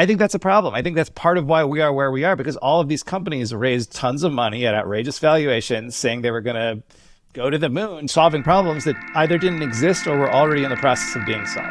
I think that's a problem. I think that's part of why we are where we are, because all of these companies raised tons of money at outrageous valuations saying they were going to go to the moon, solving problems that either didn't exist or were already in the process of being solved.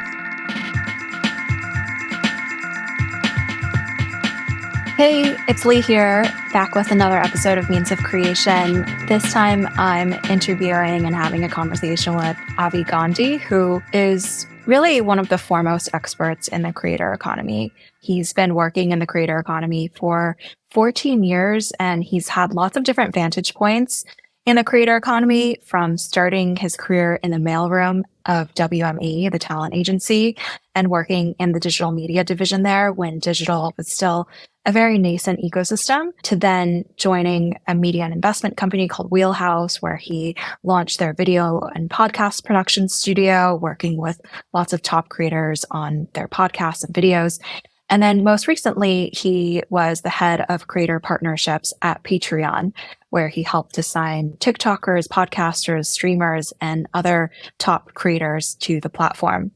Hey, it's Lee here, back with another episode of Means of Creation. This time I'm interviewing and having a conversation with Avi Gandhi, who is really one of the foremost experts in the creator economy. He's been working in the creator economy for 14 years, and he's had lots of different vantage points in the creator economy, from starting his career in the mailroom of WME, the talent agency, and working in the digital media division there when digital was still a very nascent ecosystem, to then joining a media and investment company called Wheelhouse, where he launched their video and podcast production studio, working with lots of top creators on their podcasts and videos. And then most recently, he was the head of creator partnerships at Patreon, where he helped to sign TikTokers, podcasters, streamers, and other top creators to the platform.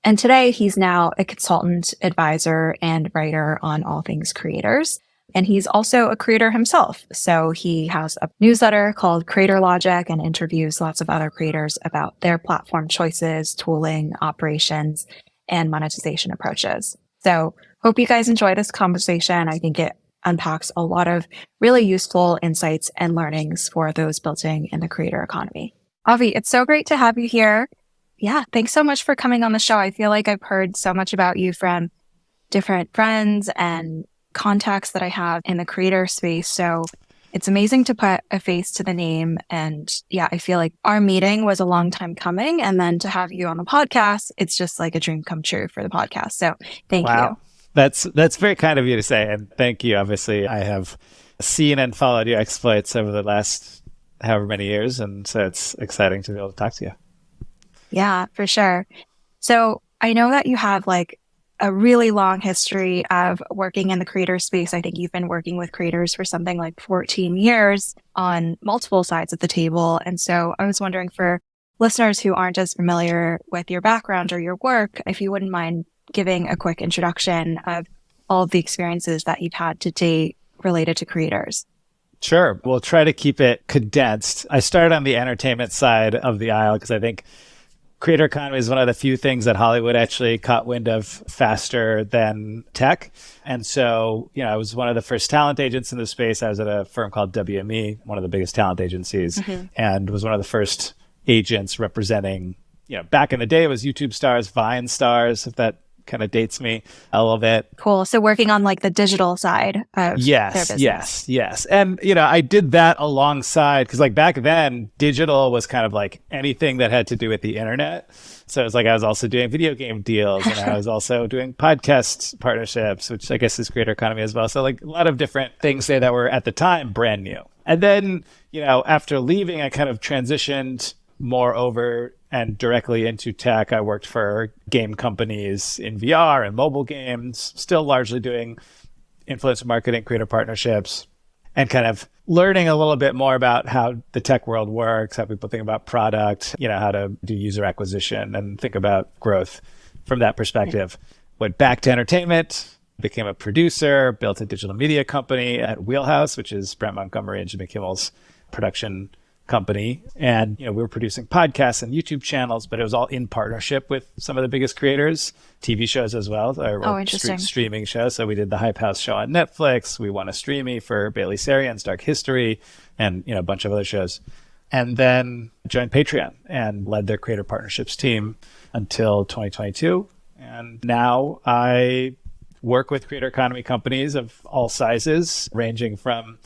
And today he's now a consultant, advisor, and writer on all things creators. And he's also a creator himself. So he has a newsletter called Creator Logic and interviews lots of other creators about their platform choices, tooling, operations, and monetization approaches. So hope you guys enjoy this conversation. I think it unpacks a lot of really useful insights and learnings for those building in the creator economy. Avi, it's so great to have you here. Yeah, thanks so much for coming on the show. I feel like I've heard so much about you from different friends and contacts that I have in the creator space. So it's amazing to put a face to the name. And yeah, I feel like our meeting was a long time coming. And then to have you on the podcast, it's just like a dream come true for the podcast. So thank you. That's very kind of you to say. And thank you. Obviously, I have seen and followed your exploits over the last however many years. And so it's exciting to be able to talk to you. Yeah, for sure. So I know that you have like a really long history of working in the creator space. I think you've been working with creators for something like 14 years on multiple sides of the table. And so I was wondering, for listeners who aren't as familiar with your background or your work, if you wouldn't mind giving a quick introduction of all of the experiences that you've had to date related to creators. Sure. We'll try to keep it condensed. I started on the entertainment side of the aisle because I think creator economy is one of the few things that Hollywood actually caught wind of faster than tech. And so, I was one of the first talent agents in the space. I was at a firm called WME, one of the biggest talent agencies, and was one of the first agents representing, back in the day, it was YouTube stars, Vine stars, if that kind of dates me a little bit. Cool. So working on like the digital side of their business. Yes. And, I did that alongside, because like back then, digital was kind of like anything that had to do with the internet. So it was like I was also doing video game deals, and I was also doing podcast partnerships, which I guess is creator economy as well. So like a lot of different things there that were at the time brand new. And then, after leaving, I kind of transitioned more over and directly into tech. I worked for game companies in VR and mobile games, still largely doing influencer marketing, creator partnerships, and kind of learning a little bit more about how the tech world works, how people think about product, how to do user acquisition and think about growth from that perspective. Went back to entertainment, became a producer, built a digital media company at Wheelhouse, which is Brent Montgomery and Jimmy Kimmel's production company. And, we were producing podcasts and YouTube channels, but it was all in partnership with some of the biggest creators, TV shows as well. Interesting. Streaming shows. So we did the Hype House show on Netflix. We won a Streamy for Bailey Sarian's Dark History, and, a bunch of other shows. And then joined Patreon and led their creator partnerships team until 2022. And now I work with creator economy companies of all sizes, ranging from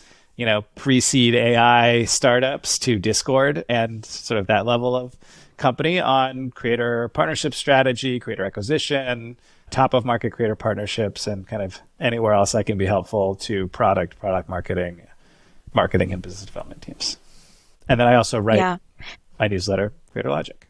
pre-seed AI startups to Discord and sort of that level of company on creator partnership strategy, creator acquisition, top of market creator partnerships, and kind of anywhere else I can be helpful to product marketing and business development teams. And then I also write my newsletter, Creator Logic.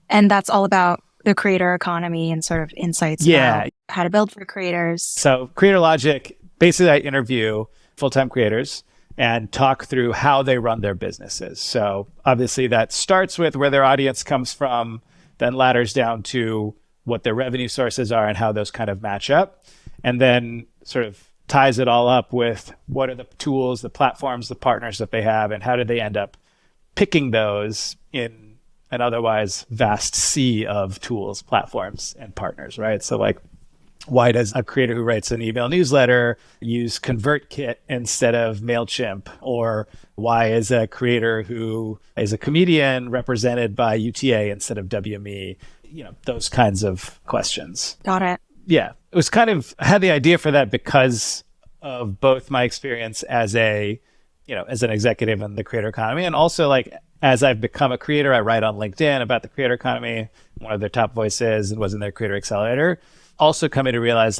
And that's all about the creator economy and sort of insights about how to build for creators. So Creator Logic, basically I interview full-time creators and talk through how they run their businesses. So obviously that starts with where their audience comes from, then ladders down to what their revenue sources are and how those kind of match up. and then sort of ties it all up with what are the tools, the platforms, the partners that they have, and how did they end up picking those in an otherwise vast sea of tools, platforms, and partners, right? So like, why does a creator who writes an email newsletter use ConvertKit instead of MailChimp? Or why is a creator who is a comedian represented by UTA instead of WME? Those kinds of questions. Got it. Yeah. It was I had the idea for that because of both my experience as an executive in the creator economy, and also like, as I've become a creator, I write on LinkedIn about the creator economy, one of their top voices, and was in their creator accelerator. Also coming to realize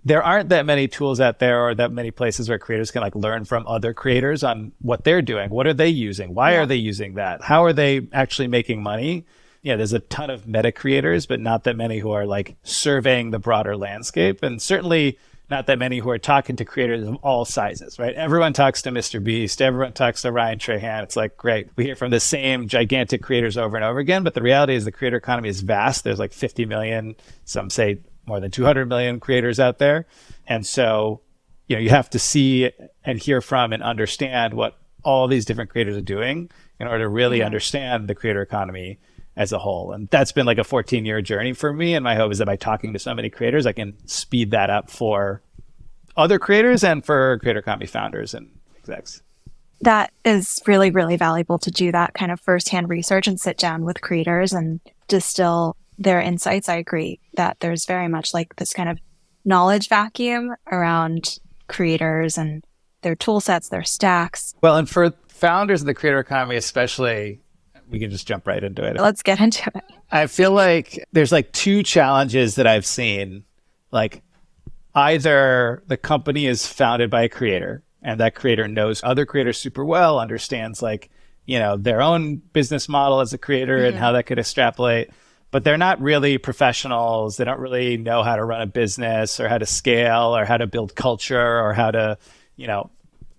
there aren't that many tools out there or that many places where creators can like learn from other creators on what they're doing. What are they using? Why are they using that? How are they actually making money? There's a ton of meta creators, but not that many who are like surveying the broader landscape, and certainly not that many who are talking to creators of all sizes, right? Everyone talks to Mr. Beast. Everyone talks to Ryan Trahan. It's like, great. We hear from the same gigantic creators over and over again, but the reality is the creator economy is vast. There's like 50 million, some say more than 200 million creators out there. And so, you have to see and hear from and understand what all these different creators are doing in order to really understand the creator economy as a whole. And that's been like a 14-year journey for me. And my hope is that by talking to so many creators, I can speed that up for other creators and for creator economy founders and execs. That is really, really valuable to do that kind of firsthand research and sit down with creators and distill their insights. I agree that there's very much like this kind of knowledge vacuum around creators and their tool sets, their stacks. Well, and for founders of the creator economy especially, we can just jump right into it. Let's get into it. I feel like there's like two challenges that I've seen. Like, either the company is founded by a creator and that creator knows other creators super well, understands like, their own business model as a creator and how that could extrapolate, but they're not really professionals. They don't really know how to run a business or how to scale or how to build culture or how to,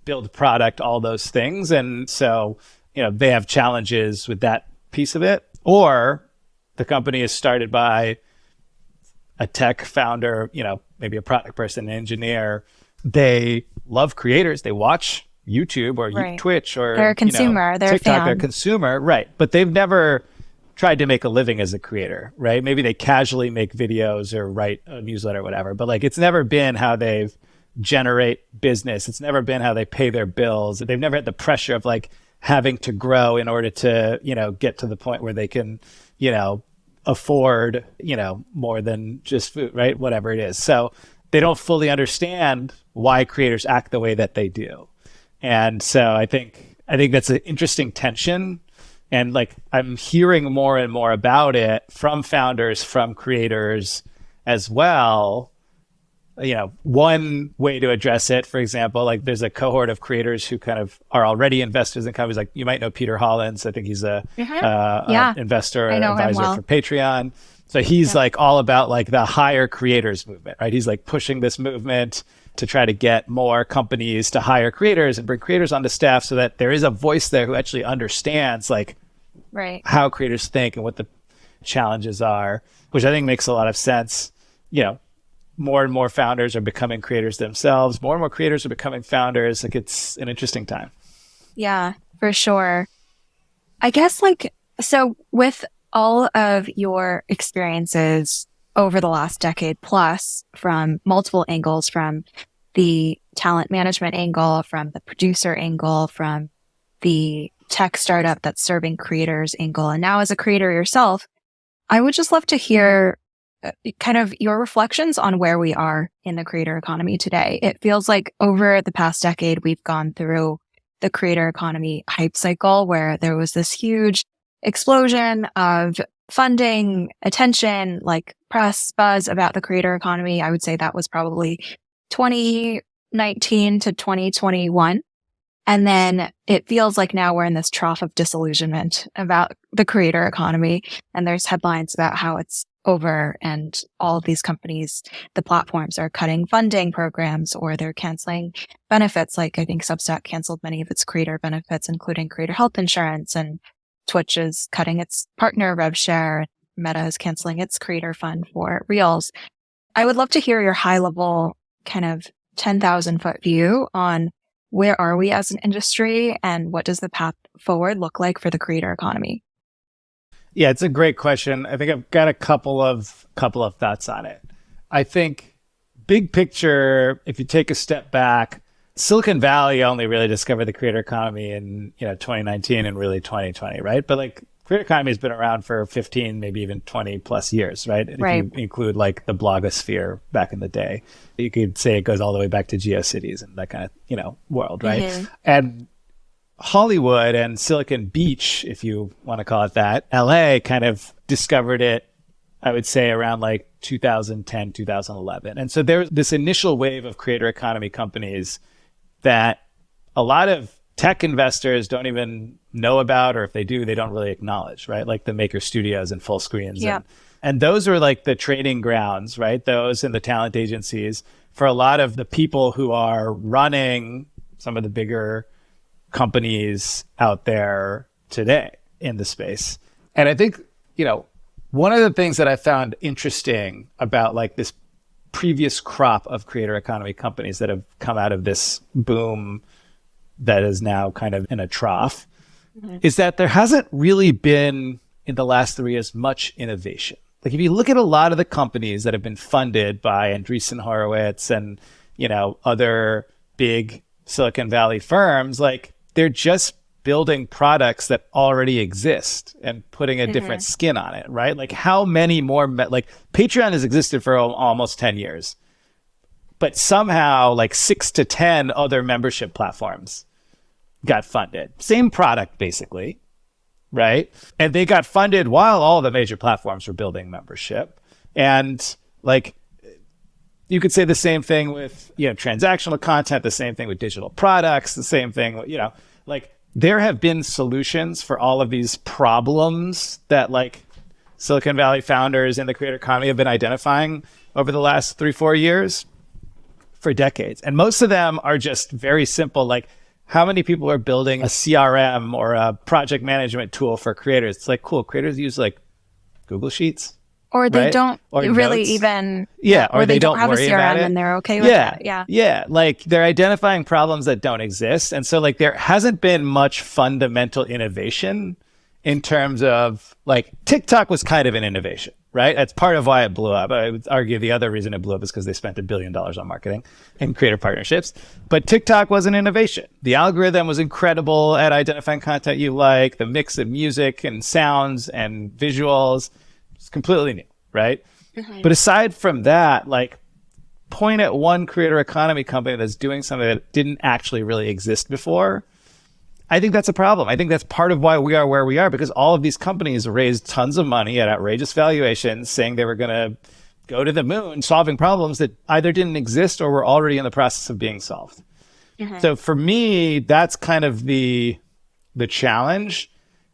build product, all those things. And so, they have challenges with that piece of it. Or the company is started by a tech founder, maybe a product person, an engineer. They love creators. They watch YouTube or Twitch or they're a consumer. They're TikTok. a fan. They're a consumer, right? But they've never tried to make a living as a creator, right? Maybe they casually make videos or write a newsletter or whatever, but like, it's never been how they've generate business. It's never been how they pay their bills. They've never had the pressure of like having to grow in order to, get to the point where they can, afford, more than just food, right? Whatever it is. So they don't fully understand why creators act the way that they do. And so I think that's an interesting tension. And like, I'm hearing more and more about it from founders, from creators as well. One way to address it, for example, like there's a cohort of creators who kind of are already investors in companies. Like, you might know Peter Hollins. I think he's a investor, advisor for Patreon. So he's like all about like the hire creators movement, right? He's like pushing this movement to try to get more companies to hire creators and bring creators onto staff so that there is a voice there who actually understands like how creators think and what the challenges are, which I think makes a lot of sense. More and more founders are becoming creators themselves. More and more creators are becoming founders. Like, it's an interesting time. Yeah, for sure. I guess so with all of your experiences over the last decade plus from multiple angles, from the talent management angle, from the producer angle, from the tech startup that's serving creators angle, and now as a creator yourself, I would just love to hear kind of your reflections on where we are in the creator economy today. It feels like over the past decade, we've gone through the creator economy hype cycle where there was this huge explosion of funding, attention, like press buzz about the creator economy. I would say that was probably 2019 to 2021. And then it feels like now we're in this trough of disillusionment about the creator economy. And there's headlines about how it's over and all of these companies, the platforms are cutting funding programs or they're canceling benefits. Like I think Substack canceled many of its creator benefits, including creator health insurance, and Twitch is cutting its partner rev share. Meta is canceling its creator fund for Reels. I would love to hear your high level kind of 10,000 foot view on where are we as an industry and what does the path forward look like for the creator economy? Yeah, it's a great question. I think I've got a couple of thoughts on it. I think big picture, if you take a step back, Silicon Valley only really discovered the creator economy in 2019 and really 2020, right? But like creator economy has been around for 15, maybe even 20 plus years, right? Right. If you include like the blogosphere back in the day, you could say it goes all the way back to GeoCities and that kind of world, right? Mm-hmm. And Hollywood and Silicon Beach, if you want to call it that, LA kind of discovered it, I would say around like 2010, 2011. And so there's this initial wave of creator economy companies that a lot of tech investors don't even know about, or if they do, they don't really acknowledge, right? Like the maker studios and full screens. Yeah. And those are like the training grounds, right? Those and the talent agencies for a lot of the people who are running some of the bigger companies out there today in the space. And I think, one of the things that I found interesting about like this previous crop of creator economy companies that have come out of this boom that is now kind of in a trough is that there hasn't really been in the last 3 years much innovation. Like if you look at a lot of the companies that have been funded by Andreessen Horowitz and, other big Silicon Valley firms, like they're just building products that already exist and putting a different skin on it, right? Like how many more, like Patreon has existed for almost 10 years, but somehow like 6 to 10 other membership platforms got funded. Same product, basically, right? And they got funded while all the major platforms were building membership. And like, you could say the same thing with, transactional content, the same thing with digital products, the same thing, like there have been solutions for all of these problems that like Silicon Valley founders in the creator economy have been identifying over the last 3-4 years for decades. And most of them are just very simple, like how many people are building a CRM or a project management tool for creators? It's like, cool, creators use like Google Sheets. Or they right? don't or really notes. Even... Yeah, or they don't have a worry about CRM it. and they're okay with that. Yeah. Yeah, like they're identifying problems that don't exist. And so like there hasn't been much fundamental innovation in terms of like TikTok was kind of an innovation, right? That's part of why it blew up. I would argue the other reason it blew up is because they spent $1 billion on marketing and creator partnerships. But TikTok was an innovation. The algorithm was incredible at identifying content you like, the mix of music and sounds and visuals. It's completely new, right? But aside from that, like point at one creator economy company that's doing something that didn't actually really exist before, I think that's a problem. I think that's part of why we are where we are, because all of these companies raised tons of money at outrageous valuations saying they were going to go to the moon, solving problems that either didn't exist or were already in the process of being solved. So for me, that's kind of the challenge.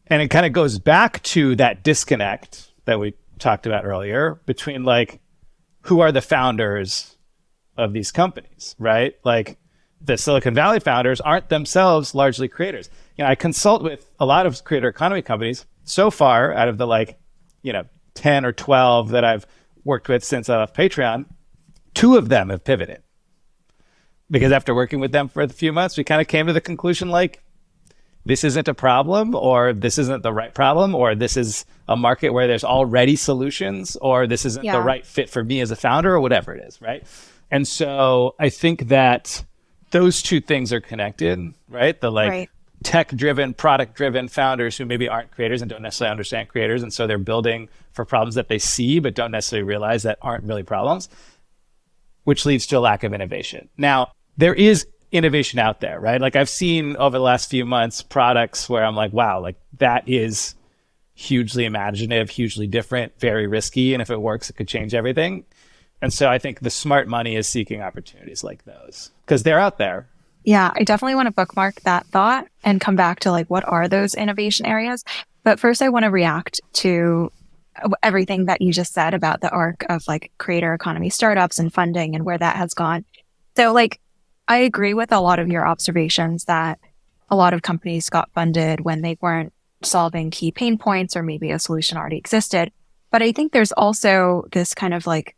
And it kind of goes back to that disconnect that we talked about earlier between like, who are the founders of these companies, right? Like the Silicon Valley founders aren't themselves largely creators. I consult with a lot of creator economy companies so far out of the 10 or 12 that I've worked with since I left Patreon. 2 of them have pivoted because after working with them for a few months, we kind of came to the conclusion like, this isn't a problem, or this isn't the right problem, or this is a market where there's already solutions, or this isn't the right fit for me as a founder, or whatever it is, right? And so I think that those 2 things are connected, right? The tech-driven, product-driven founders who maybe aren't creators and don't necessarily understand creators, and so they're building for problems that they see but don't necessarily realize that aren't really problems, which leads to a lack of innovation. Now, there is innovation out there, right? Like I've seen over the last few months products where I'm like, wow, like that is hugely imaginative, hugely different, very risky. And if it works, it could change everything. And so I think the smart money is seeking opportunities like those because they're out there. Yeah, I definitely want to bookmark that thought and come back to like, what are those innovation areas? But first I want to react to everything that you just said about the arc of like creator economy startups and funding and where that has gone. So like, I agree with a lot of your observations that a lot of companies got funded when they weren't solving key pain points or maybe a solution already existed. But I think there's also this kind of like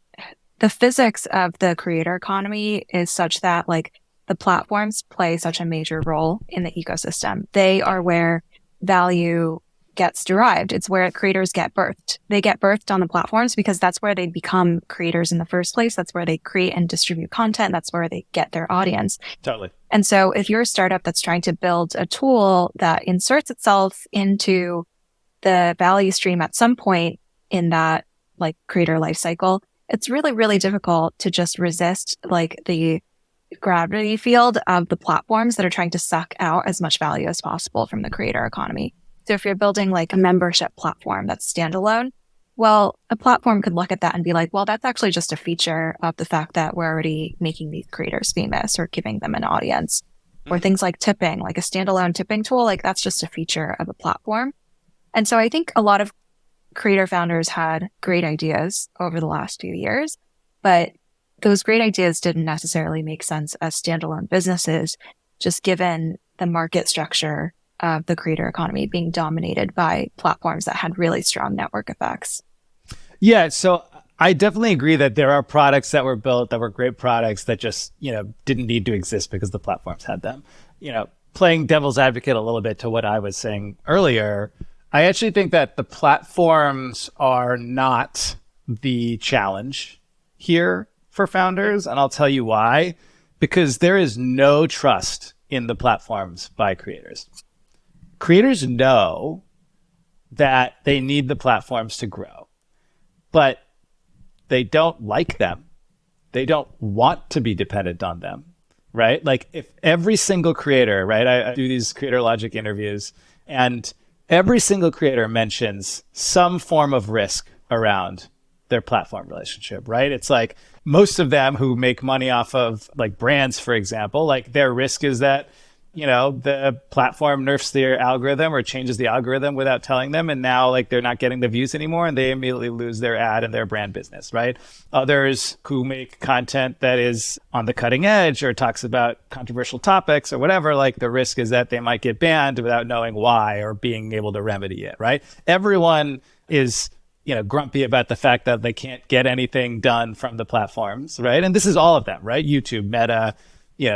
the physics of the creator economy is such that like the platforms play such a major role in the ecosystem. They are where value gets derived. It's where creators get birthed. They get birthed on the platforms because that's where they become creators in the first place. That's where they create and distribute content. That's where they get their audience. Totally. And so if you're a startup that's trying to build a tool that inserts itself into the value stream at some point in that like creator life cycle, it's really, really difficult to just resist like the gravity field of the platforms that are trying to suck out as much value as possible from the creator economy. So if you're building like a membership platform that's standalone, well, a platform could look at that and be like, well, that's actually just a feature of the fact that we're already making these creators famous or giving them an audience. Or things like tipping, like a standalone tipping tool, like that's just a feature of a platform. And so I think a lot of creator founders had great ideas over the last few years, but those great ideas didn't necessarily make sense as standalone businesses, just given the market structure of the creator economy being dominated by platforms that had really strong network effects. Yeah, so I definitely agree that there are products that were built that were great products that just, didn't need to exist because the platforms had them. Playing devil's advocate a little bit to what I was saying earlier, I actually think that the platforms are not the challenge here for founders, and I'll tell you why. Because there is no trust in the platforms by creators. Creators know that they need the platforms to grow, but they don't like them. They don't want to be dependent on them, right? Like if every single creator, right? I do these creator logic interviews and every single creator mentions some form of risk around their platform relationship, right? It's like most of them who make money off of like brands, for example, like their risk is that the platform nerfs their algorithm or changes the algorithm without telling them. And now like they're not getting the views anymore and they immediately lose their ad and their brand business, right? Others who make content that is on the cutting edge or talks about controversial topics or whatever, like the risk is that they might get banned without knowing why or being able to remedy it, right? Everyone is grumpy about the fact that they can't get anything done from the platforms, right? And this is all of them, right? YouTube, Meta,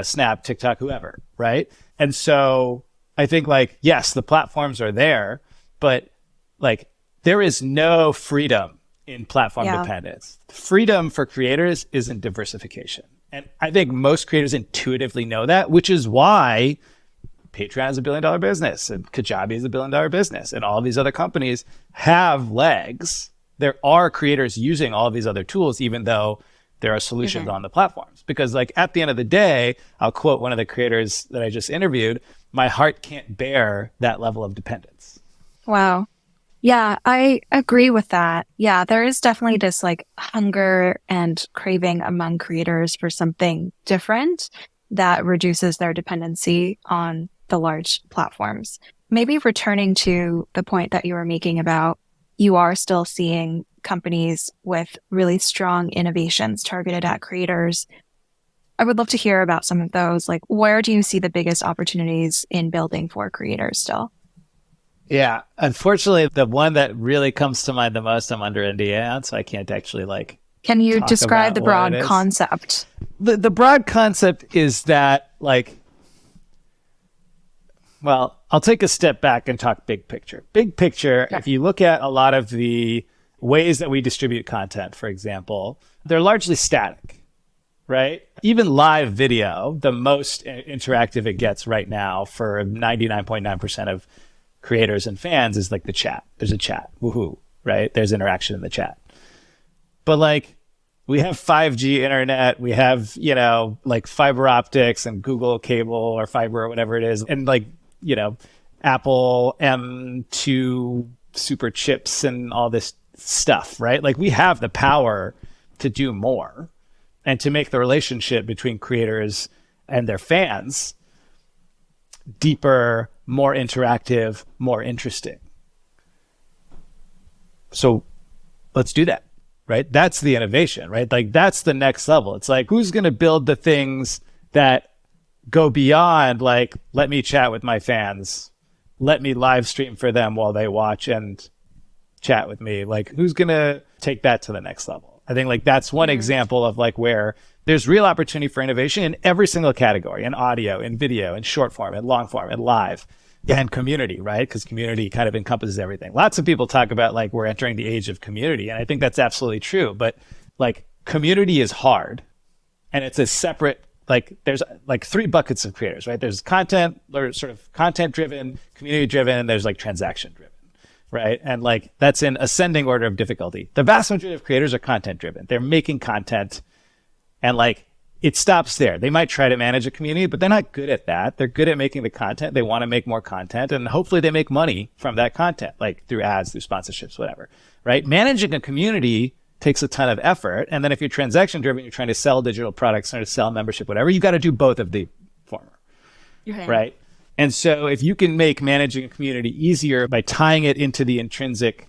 Snap, TikTok, whoever, right? And so I think like, yes, the platforms are there, but like there is no freedom in platform dependence. Freedom for creators isn't diversification. And I think most creators intuitively know that, which is why Patreon is $1 billion business and Kajabi is $1 billion business and all these other companies have legs. There are creators using all of these other tools, even though there are solutions on the platforms. Because like at the end of the day, I'll quote one of the creators that I just interviewed, my heart can't bear that level of dependence. Wow. Yeah, I agree with that. Yeah, there is definitely this like hunger and craving among creators for something different that reduces their dependency on the large platforms. Maybe returning to the point that you were making about you are still seeing companies with really strong innovations targeted at creators. I would love to hear about some of those. Like, where do you see the biggest opportunities in building for creators still? Yeah, unfortunately, the one that really comes to mind the most, I'm under NDA on, so I can't actually like. Can you describe the broad concept? The broad concept is that like, well, I'll take a step back and talk big picture. Big picture, if you look at a lot of the ways that we distribute content, for example, they're largely static, right? Even live video, the most interactive it gets right now for 99.9% of creators and fans is like the chat. There's a chat, woohoo, right? There's interaction in the chat. But like, we have 5G internet, we have, like fiber optics and Google cable or fiber or whatever it is. And like, Apple M2 super chips and all this stuff, right? Like we have the power to do more and to make the relationship between creators and their fans deeper, more interactive, more interesting. So let's do that, right? That's the innovation, right? Like that's the next level. It's like, who's going to build the things that go beyond like, let me chat with my fans, let me live stream for them while they watch and chat with me. Like who's going to take that to the next level? I think like that's one example of like where there's real opportunity for innovation in every single category, in audio, in video, in short form, in long form, in live, and community, right? Because community kind of encompasses everything. Lots of people talk about like we're entering the age of community, and I think that's absolutely true. But like community is hard, and it's a separate, like there's like three buckets of creators, right? There's content, or sort of content driven, community driven, and there's like transaction driven, right? And like that's in ascending order of difficulty. The vast majority of creators are content driven. They're making content, and like it stops there. They might try to manage a community, but they're not good at that. They're good at making the content. They want to make more content, and hopefully they make money from that content, like through ads, through sponsorships, whatever, right? Managing a community takes a ton of effort. And then if you're transaction driven, you're trying to sell digital products or to sell membership, whatever, you got to do both of the former, right? And so if you can make managing a community easier by tying it into the intrinsic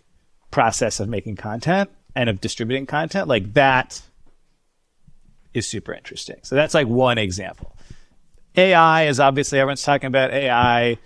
process of making content and of distributing content, like that is super interesting. So that's like one example. AI is obviously, everyone's talking about AI.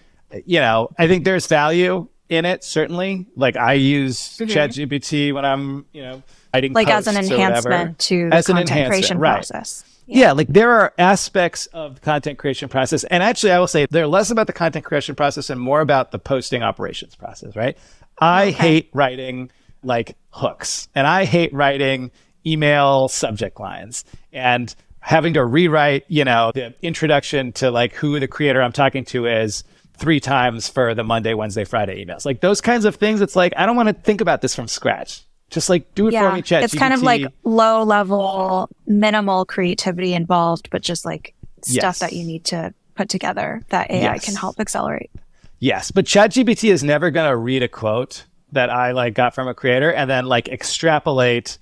You know, I think there's value in it, certainly. Like I use ChatGPT when I'm, you know, writing like posts as an enhancement to the content creation process. Yeah, like there are aspects of the content creation process. And actually, I will say they're less about the content creation process and more about the posting operations process, right? I hate writing like hooks, and I hate writing email subject lines and having to rewrite, you know, the introduction to like who the creator I'm talking to is 3 times for the Monday, Wednesday, Friday emails. Like those kinds of things. It's like, I don't want to think about this from scratch. Just like do it for me, ChatGPT. It's kind of like low level, minimal creativity involved, but just like stuff that you need to put together that AI can help accelerate. Yes, but ChatGPT is never going to read a quote that I like got from a creator and then like extrapolate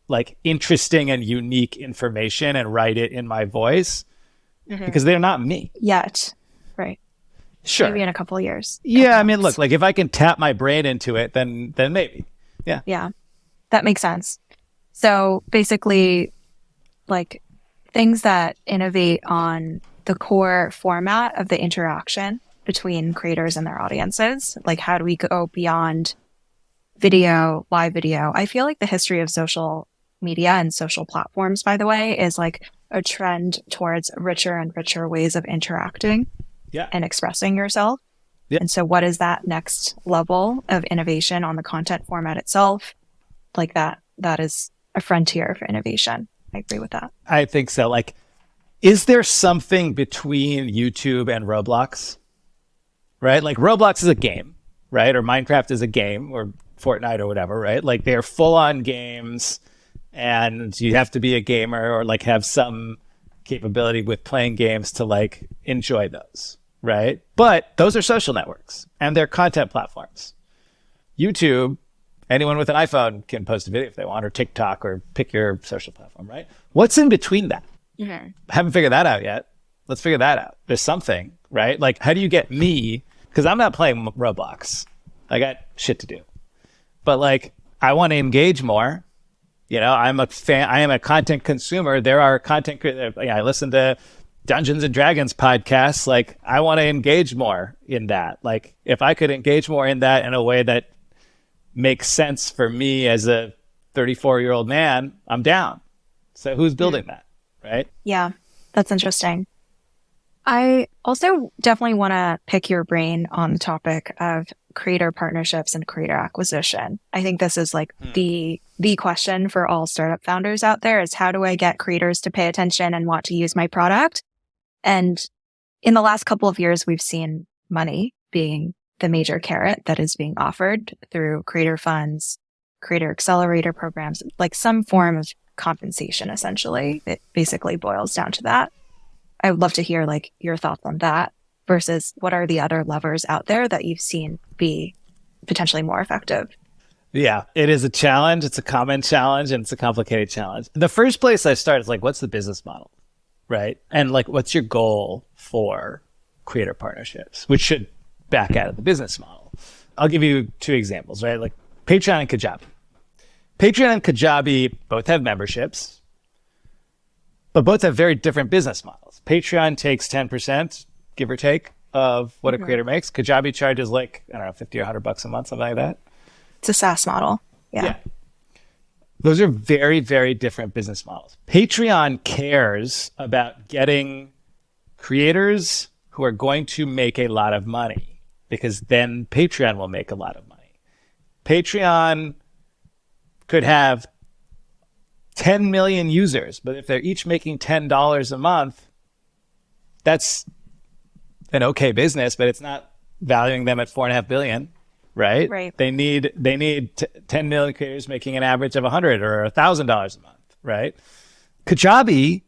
like interesting and unique information and write it in my voice because they're not me yet. Right. Sure. Maybe in a couple of years. Yeah. I mean, look, like if I can tap my brain into it, then maybe. Yeah. Yeah. That makes sense. So basically like things that innovate on the core format of the interaction between creators and their audiences. Like how do we go beyond video, live video? I feel like the history of social media and social platforms, by the way, is like a trend towards richer and richer ways of interacting and expressing yourself. Yeah. And so what is that next level of innovation on the content format itself? Like that is a frontier for innovation. I agree with that. I think so. Like, is there something between YouTube and Roblox? Right? Like Roblox is a game, right? Or Minecraft is a game, or Fortnite or whatever, right? Like they're full on games and you have to be a gamer or like have some capability with playing games to like enjoy those, right? But those are social networks and they're content platforms. YouTube, anyone with an iPhone can post a video if they want, or TikTok, or pick your social platform, right? What's in between that? Haven't figured that out yet. Let's figure that out. There's something, right? Like how do you get me, because I'm not playing Roblox. I got shit to do. But like, I want to engage more. You know, I'm a fan. I am a content consumer. There are content creators. I listen to Dungeons and Dragons podcasts. Like, I want to engage more in that. Like, if I could engage more in that in a way that makes sense for me as a 34-year-old man, I'm down. So who's building that, right? Yeah, that's interesting. I also definitely want to pick your brain on the topic of creator partnerships and creator acquisition. I think this is like the question for all startup founders out there is how do I get creators to pay attention and want to use my product? And in the last couple of years, we've seen money being the major carrot that is being offered through creator funds, creator accelerator programs, like some form of compensation, essentially. It basically boils down to that. I would love to hear like your thoughts on that versus what are the other levers out there that you've seen be potentially more effective? Yeah, it is a challenge. It's a common challenge and it's a complicated challenge. The first place I start is like, what's the business model, right? And like, what's your goal for creator partnerships, which should back out of the business model. I'll give you 2 examples, right? Like Patreon and Kajabi. Patreon and Kajabi both have memberships, but both have very different business models. Patreon takes 10%, give or take, of what a creator makes. Kajabi charges like, I don't know, $50 or $100 a month, something like that. It's a SaaS model. Yeah. Those are very, very different business models. Patreon cares about getting creators who are going to make a lot of money, because then Patreon will make a lot of money. Patreon could have 10 million users, but if they're each making $10 a month, that's an okay business, but it's not valuing them at 4.5 billion, right? Right. They need 10 million creators making an average of $100 or $1,000 a month, right? Kajabi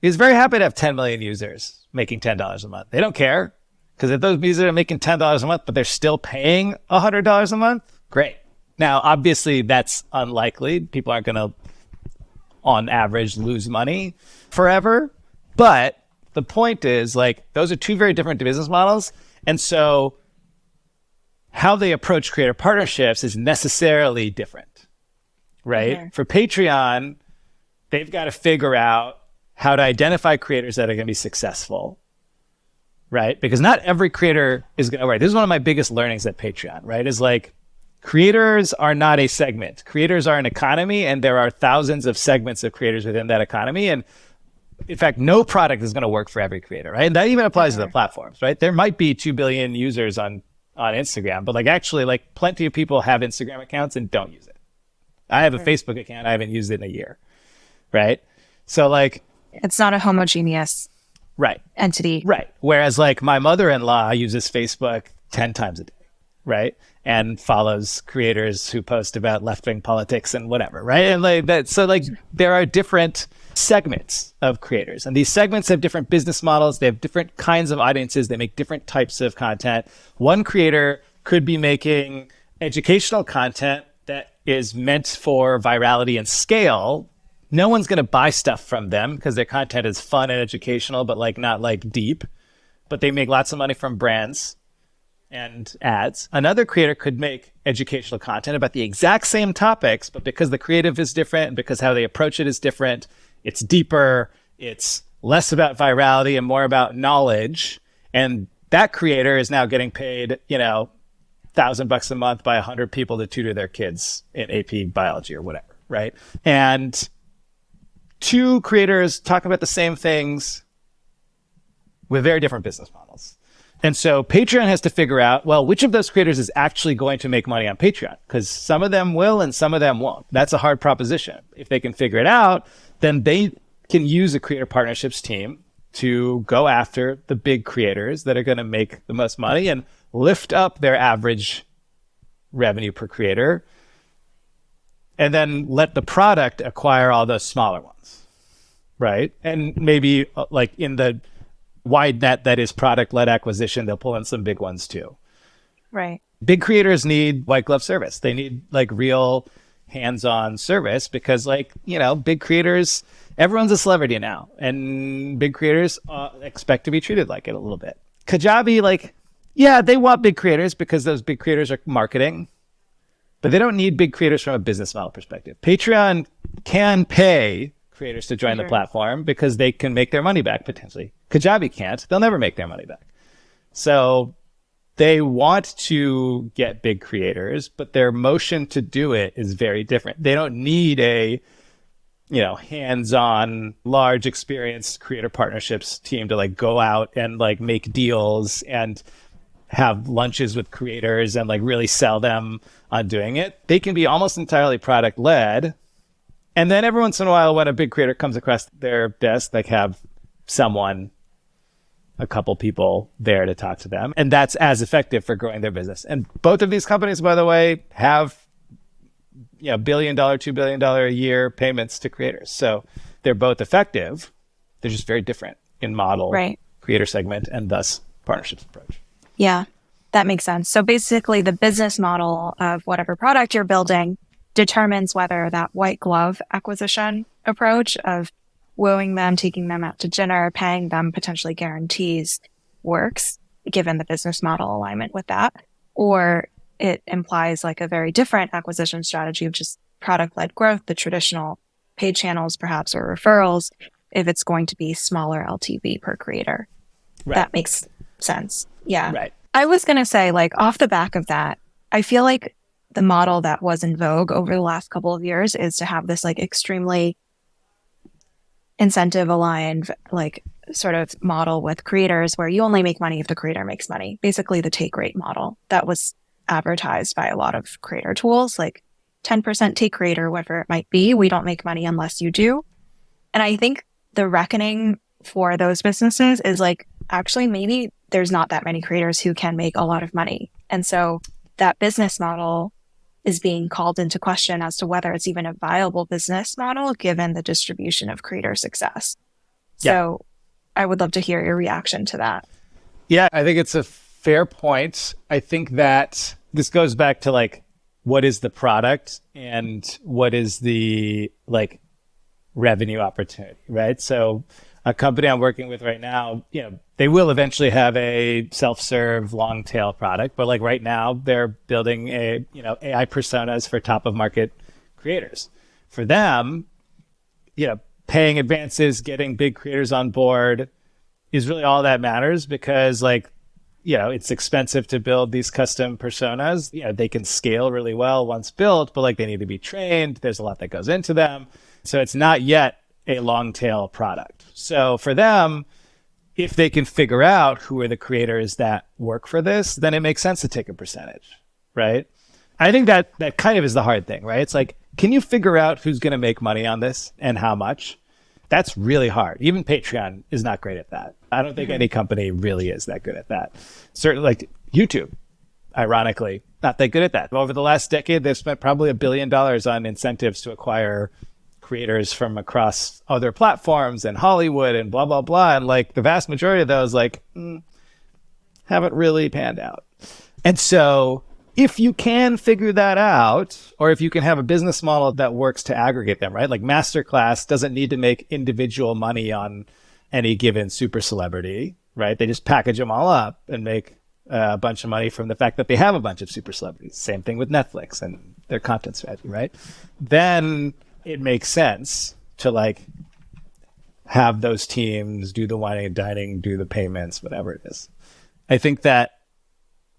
is very happy to have 10 million users making $10 a month. They don't care, because if those users are making $10 a month, but they're still paying $100 a month, great. Now, obviously, that's unlikely. People aren't going to, on average, lose money forever. But the point is, like, those are two very different business models. And so how they approach creator partnerships is necessarily different, right? Mm-hmm. For Patreon, they've got to figure out how to identify creators that are going to be successful, right? Because not every creator is going to, right? This is one of my biggest learnings at Patreon, right? Is like, creators are not a segment. Creators are an economy, and there are thousands of segments of creators within that economy. And in fact, no product is going to work for every creator, right? And that even applies to the platforms, right? There might be 2 billion users on Instagram, but like, actually, like, plenty of people have Instagram accounts and don't use it. I have a Facebook account. I haven't used it in a year, right? So like, it's not a homogeneous entity. Right. Whereas like my mother-in-law uses Facebook 10 times a day, right? And follows creators who post about left-wing politics and whatever, right? And like that, so like there are different segments of creators, and these segments have different business models. They have different kinds of audiences. They make different types of content. One creator could be making educational content that is meant for virality and scale. No one's going to buy stuff from them because their content is fun and educational, but like not like deep. But they make lots of money from brands and ads. Another creator could make educational content about the exact same topics, but because the creative is different and because how they approach it is different, it's deeper, it's less about virality and more about knowledge. And that creator is now getting paid, $1,000 a month by 100 people to tutor their kids in AP biology or whatever, right? And two creators talk about the same things with very different business models. And so Patreon has to figure out, well, which of those creators is actually going to make money on Patreon? Because some of them will and some of them won't. That's a hard proposition. If they can figure it out, then they can use a creator partnerships team to go after the big creators that are going to make the most money and lift up their average revenue per creator, and then let the product acquire all those smaller ones, right? And maybe like in the wide net that is product-led acquisition, they'll pull in some big ones too. Right. Big creators need white glove service. They need like real hands-on service because big creators, everyone's a celebrity now, and big creators expect to be treated like it a little bit. Kajabi, they want big creators because those big creators are marketing, but they don't need big creators from a business model perspective. Patreon can pay creators to join the platform because they can make their money back potentially. Kajabi can't. They'll never make their money back. So they want to get big creators, but their motion to do it is very different. They don't need a hands-on, large experienced creator partnerships team to go out and make deals and have lunches with creators and really sell them on doing it. They can be almost entirely product led. And then every once in a while, when a big creator comes across their desk, they have a couple people there to talk to them. And that's as effective for growing their business. And both of these companies, by the way, have $1 billion, $2 billion a year payments to creators. So they're both effective. They're just very different in model, creator segment, and thus partnerships approach. Yeah, that makes sense. So basically the business model of whatever product you're building determines whether that white glove acquisition approach of wooing them, taking them out to dinner, paying them potentially guarantees works, given the business model alignment with that, or it implies a very different acquisition strategy of just product-led growth, the traditional paid channels perhaps, or referrals, if it's going to be smaller LTV per creator. Right. That makes sense. Yeah. Right. I was going to say, off the back of that, I feel like the model that was in vogue over the last couple of years is to have this like extremely incentive aligned, like sort of model with creators where you only make money if the creator makes money. Basically the take rate model that was advertised by a lot of creator tools, like 10% take rate or whatever it might be. We don't make money unless you do. And I think the reckoning for those businesses is like, actually, maybe there's not that many creators who can make a lot of money. And so that business model is being called into question as to whether it's even a viable business model given the distribution of creator success. So I would love to hear your reaction to that. Yeah, I think it's a fair point. I think that this goes back to like, what is the product and what is the like revenue opportunity, right? So a company I'm working with right now, you know, they will eventually have a self-serve long tail product, but like right now they're building a, you know, AI personas for top of market creators. For them, you know, paying advances, getting big creators on board is really all that matters because like, you know, it's expensive to build these custom personas. You know, they can scale really well once built, but like they need to be trained. There's a lot that goes into them. So it's not yet a long tail product. So for them, if they can figure out who are the creators that work for this, then it makes sense to take a percentage, right? I think that kind of is the hard thing, right? It's like, can you figure out who's going to make money on this and how much? That's really hard. Even Patreon is not great at that. I don't think any company really is that good at that. Certainly like YouTube, ironically, not that good at that. Over the last decade, they've spent probably $1 billion on incentives to acquire creators from across other platforms and Hollywood and blah, blah, blah. And like the vast majority of those like haven't really panned out. And so if you can figure that out, or if you can have a business model that works to aggregate them, right? Like Masterclass doesn't need to make individual money on any given super celebrity, right? They just package them all up and make a bunch of money from the fact that they have a bunch of super celebrities. Same thing with Netflix and their content strategy, right? Then it makes sense to like have those teams do the wining and dining, do the payments, whatever it is. I think that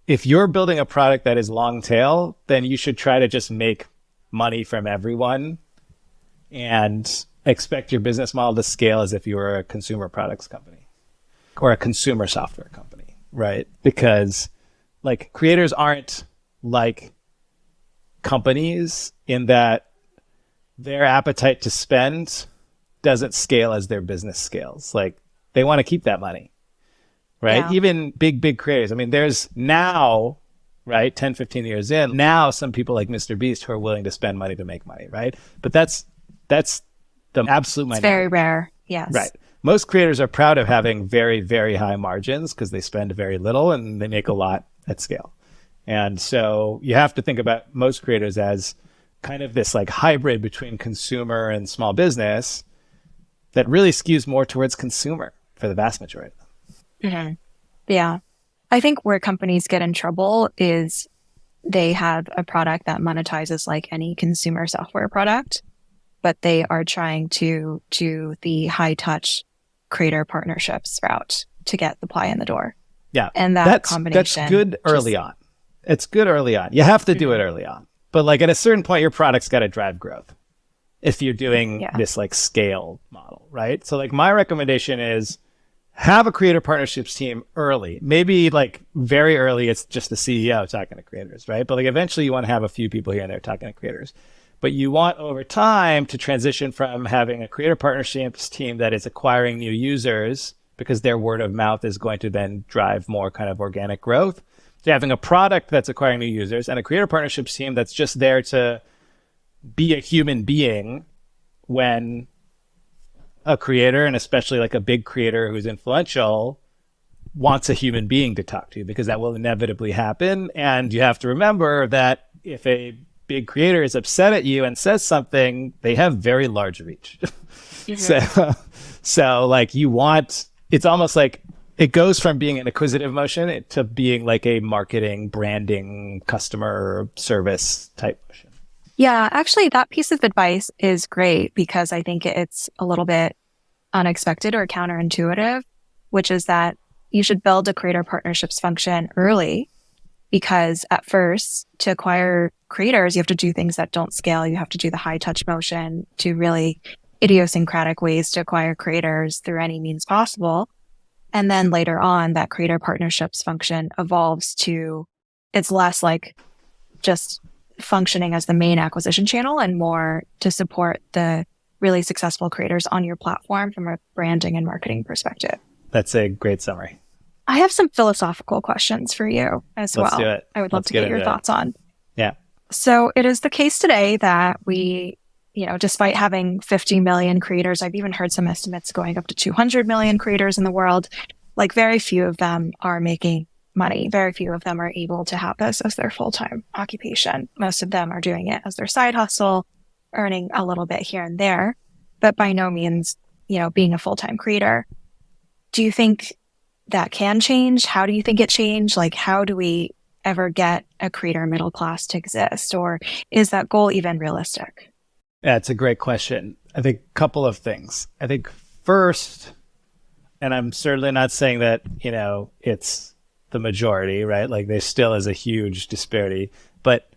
if you're building a product that is long tail, then you should try to just make money from everyone and expect your business model to scale as if you were a consumer products company or a consumer software company, right? Because like creators aren't like companies in that their appetite to spend doesn't scale as their business scales. Like they want to keep that money. Right? Yeah. Even big creators. I mean, there's now, right, 10, 15 years in, now some people like Mr. Beast who are willing to spend money to make money, right? But that's the absolute minority. It's very rare. Yes. Right. Most creators are proud of having very, very high margins because they spend very little and they make a lot at scale. And so you have to think about most creators as kind of this like hybrid between consumer and small business that really skews more towards consumer for the vast majority of them. Mm-hmm. Yeah. I think where companies get in trouble is they have a product that monetizes like any consumer software product, but they are trying to do the high touch creator partnerships route to get the ply in the door. Yeah. And that's good early on. It's good early on. You have to do it early on. But like at a certain point, your product's got to drive growth if you're doing this like scale model, right? So like my recommendation is have a creator partnerships team early. Maybe like very early, it's just the CEO talking to creators, right? But like eventually you want to have a few people here and there talking to creators. But you want over time to transition from having a creator partnerships team that is acquiring new users because their word of mouth is going to then drive more kind of organic growth, to having a product that's acquiring new users and a creator partnerships team that's just there to be a human being when a creator, and especially like a big creator who's influential, wants a human being to talk to, because that will inevitably happen. And you have to remember that if a big creator is upset at you and says something, they have very large reach. So like you want, it's almost like it goes from being an acquisitive motion to being like a marketing, branding, customer service type motion. Yeah, actually, that piece of advice is great because I think it's a little bit unexpected or counterintuitive, which is that you should build a creator partnerships function early because at first, to acquire creators, you have to do things that don't scale. You have to do the high touch motion, to really idiosyncratic ways to acquire creators through any means possible. And then later on, that creator partnerships function evolves to, it's less like just functioning as the main acquisition channel and more to support the really successful creators on your platform from a branding and marketing perspective. That's a great summary. I have some philosophical questions for you as well. Let's do it. I would love to get your thoughts on. Yeah. So it is the case today that we, despite having 50 million creators, I've even heard some estimates going up to 200 million creators in the world, like very few of them are making money. Very few of them are able to have this as their full-time occupation. Most of them are doing it as their side hustle, earning a little bit here and there, but by no means, being a full-time creator. Do you think that can change? How do you think it changed? Like, how do we ever get a creator middle class to exist? Or is that goal even realistic? Yeah, it's a great question. I think a couple of things. I think first, and I'm certainly not saying that, it's the majority, right? Like there still is a huge disparity, but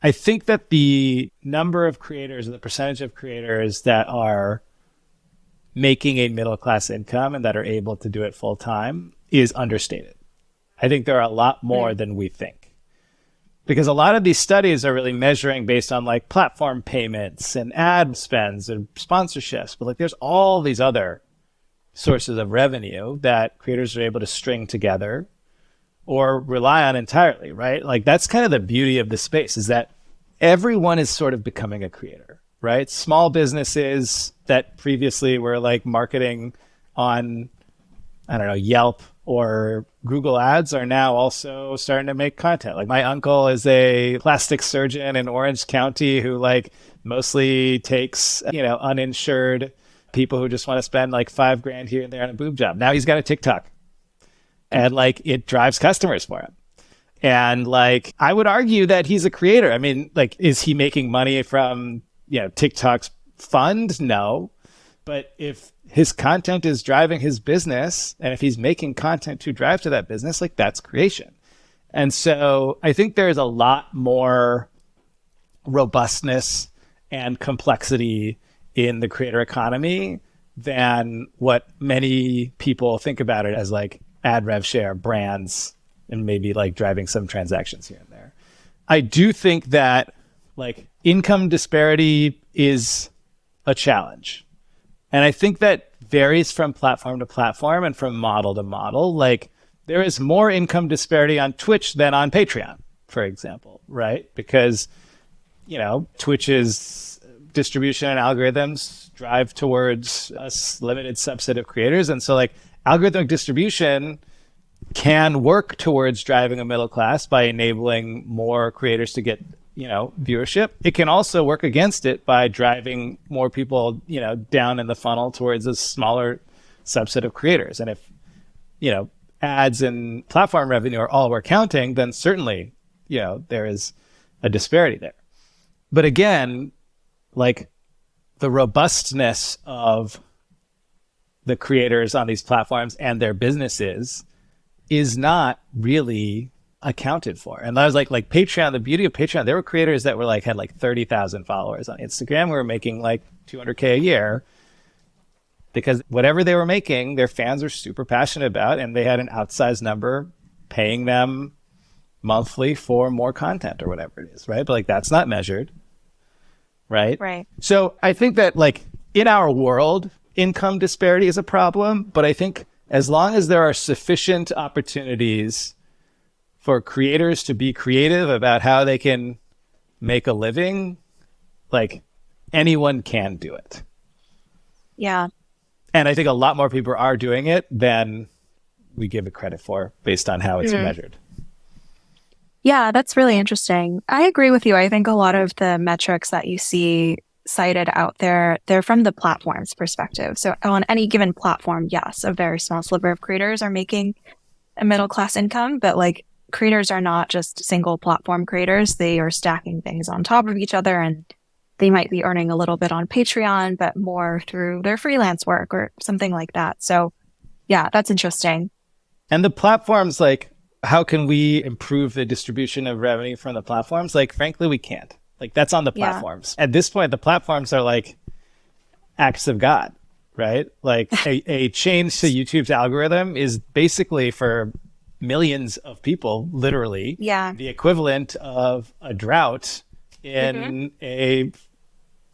I think that the number of creators and the percentage of creators that are making a middle class income and that are able to do it full time is understated. I think there are a lot more than we think, because a lot of these studies are really measuring based on like platform payments and ad spends and sponsorships, but like there's all these other sources of revenue that creators are able to string together or rely on entirely, right? Like that's kind of the beauty of the space, is that everyone is sort of becoming a creator, right? Small businesses that previously were like marketing on, Yelp or Google Ads are now also starting to make content. Like my uncle is a plastic surgeon in Orange County who like mostly takes, uninsured people who just want to spend like $5,000 here and there on a boob job. Now he's got a TikTok and like it drives customers for him. And like, I would argue that he's a creator. I mean, like, is he making money from, TikTok's fund? No. But if his content is driving his business, and if he's making content to drive to that business, like that's creation. And so I think there's a lot more robustness and complexity in the creator economy than what many people think about it as, like ad rev share, brands, and maybe like driving some transactions here and there. I do think that like income disparity is a challenge. And I think that varies from platform to platform and from model to model. Like there is more income disparity on Twitch than on Patreon, for example, right? Because, Twitch's distribution and algorithms drive towards a limited subset of creators. And so like algorithmic distribution can work towards driving a middle class by enabling more creators to get, viewership. It can also work against it by driving more people, down in the funnel towards a smaller subset of creators. And if, ads and platform revenue are all we're counting, then certainly, there is a disparity there. But again, like the robustness of the creators on these platforms and their businesses is not really accounted for. And I was like Patreon, the beauty of Patreon, there were creators that were like, had like 30,000 followers on Instagram. We were making like $200K a year because whatever they were making, their fans were super passionate about, and they had an outsized number paying them monthly for more content or whatever it is, right? But like, that's not measured, right? Right. So I think that like in our world, income disparity is a problem, but I think as long as there are sufficient opportunities for creators to be creative about how they can make a living, like anyone can do it. Yeah. And I think a lot more people are doing it than we give it credit for based on how it's measured. Yeah, that's really interesting. I agree with you. I think a lot of the metrics that you see cited out there, they're from the platform's perspective. So on any given platform, yes, a very small sliver of creators are making a middle class income, but like creators are not just single platform creators. They are stacking things on top of each other, and they might be earning a little bit on Patreon, but more through their freelance work or something like that. So yeah, that's interesting. And the platforms, like how can we improve the distribution of revenue from the platforms? Like, frankly, we can't. Like, that's on the Yeah. platforms. At this point, the platforms are like acts of God, right? Like a change to YouTube's algorithm is basically for millions of people, literally, Yeah. the equivalent of a drought in a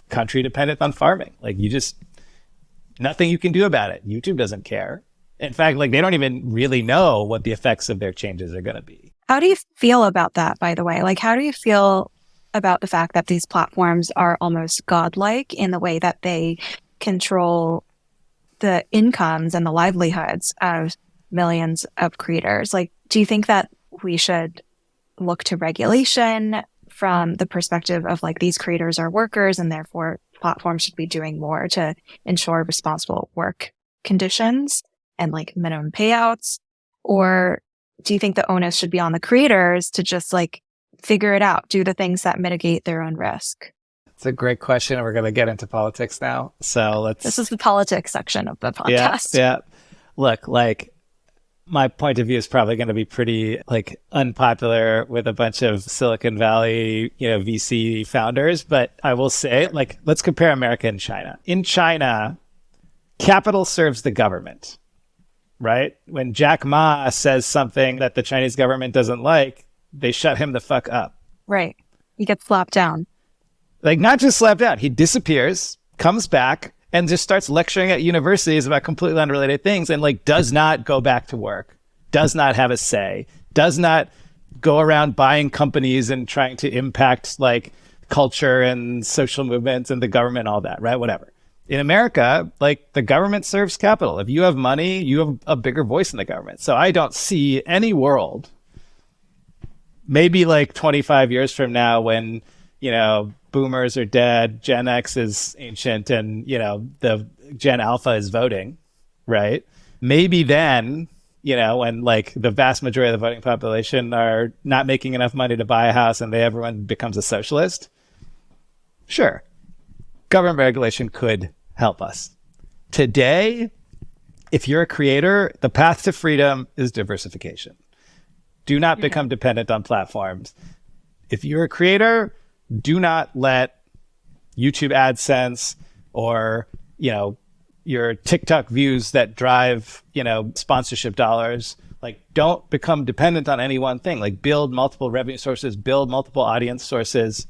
country dependent on farming. Like, you just, nothing you can do about it. YouTube doesn't care. In fact, like, they don't even really know what the effects of their changes are going to be. How do you feel about that, by the way? Like, how do you feel about the fact that these platforms are almost godlike in the way that they control the incomes and the livelihoods of millions of creators? Like, do you think that we should look to regulation from the perspective of like these creators are workers and therefore platforms should be doing more to ensure responsible work conditions and like minimum payouts? Or do you think the onus should be on the creators to just like figure it out, do the things that mitigate their own risk? It's a great question. We're going to get into politics now. So This is the politics section of the podcast. Yeah. Look, like, my point of view is probably going to be pretty like unpopular with a bunch of Silicon Valley, VC founders. But I will say, like, let's compare America and China. In China, capital serves the government, right? When Jack Ma says something that the Chinese government doesn't like, they shut him the fuck up. Right. He gets slapped down. Like, not just slapped down. He disappears, comes back, and just starts lecturing at universities about completely unrelated things, and like does not go back to work, does not have a say, does not go around buying companies and trying to impact like culture and social movements and the government, all that, right? Whatever. In America, like, the government serves capital. If you have money, you have a bigger voice in the government. So I don't see any world, maybe like 25 years from now, when, boomers are dead, Gen X is ancient, and, the Gen Alpha is voting, right? Maybe then, when like the vast majority of the voting population are not making enough money to buy a house and everyone becomes a socialist. Sure. Government regulation could help us. Today, if you're a creator, the path to freedom is diversification. Do not become dependent on platforms. If you're a creator, do not let YouTube AdSense or, your TikTok views that drive, sponsorship dollars. Like, don't become dependent on any one thing. Like, build multiple revenue sources, build multiple audience sources.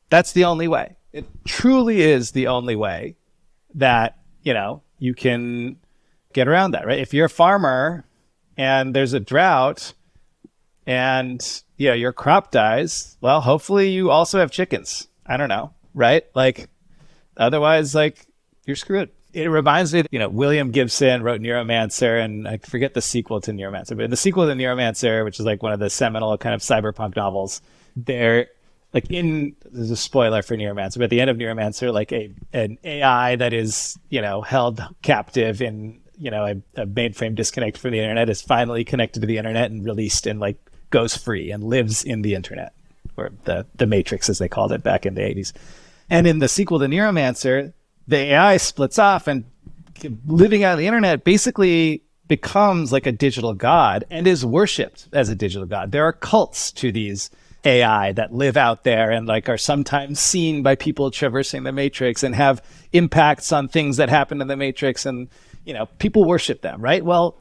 That's the only way. It truly is the only way that, you can get around that, right? If you're a farmer and there's a drought and, your crop dies, well, hopefully you also have chickens. I don't know, right? Like, otherwise, like, you're screwed. It reminds me, William Gibson wrote Neuromancer, and I forget the sequel to Neuromancer, but in the sequel to Neuromancer, which is like one of the seminal kind of cyberpunk novels, there's a spoiler for Neuromancer, but at the end of Neuromancer, like an AI that is, held captive in, a mainframe disconnect from the internet is finally connected to the internet and released and like goes free and lives in the internet, or the Matrix, as they called it back in the 80s. And in the sequel to Neuromancer, the AI splits off, and living out of the internet basically becomes like a digital god and is worshipped as a digital god. There are cults to these AI that live out there and like are sometimes seen by people traversing the Matrix and have impacts on things that happen in the Matrix, and people worship them, right? Well,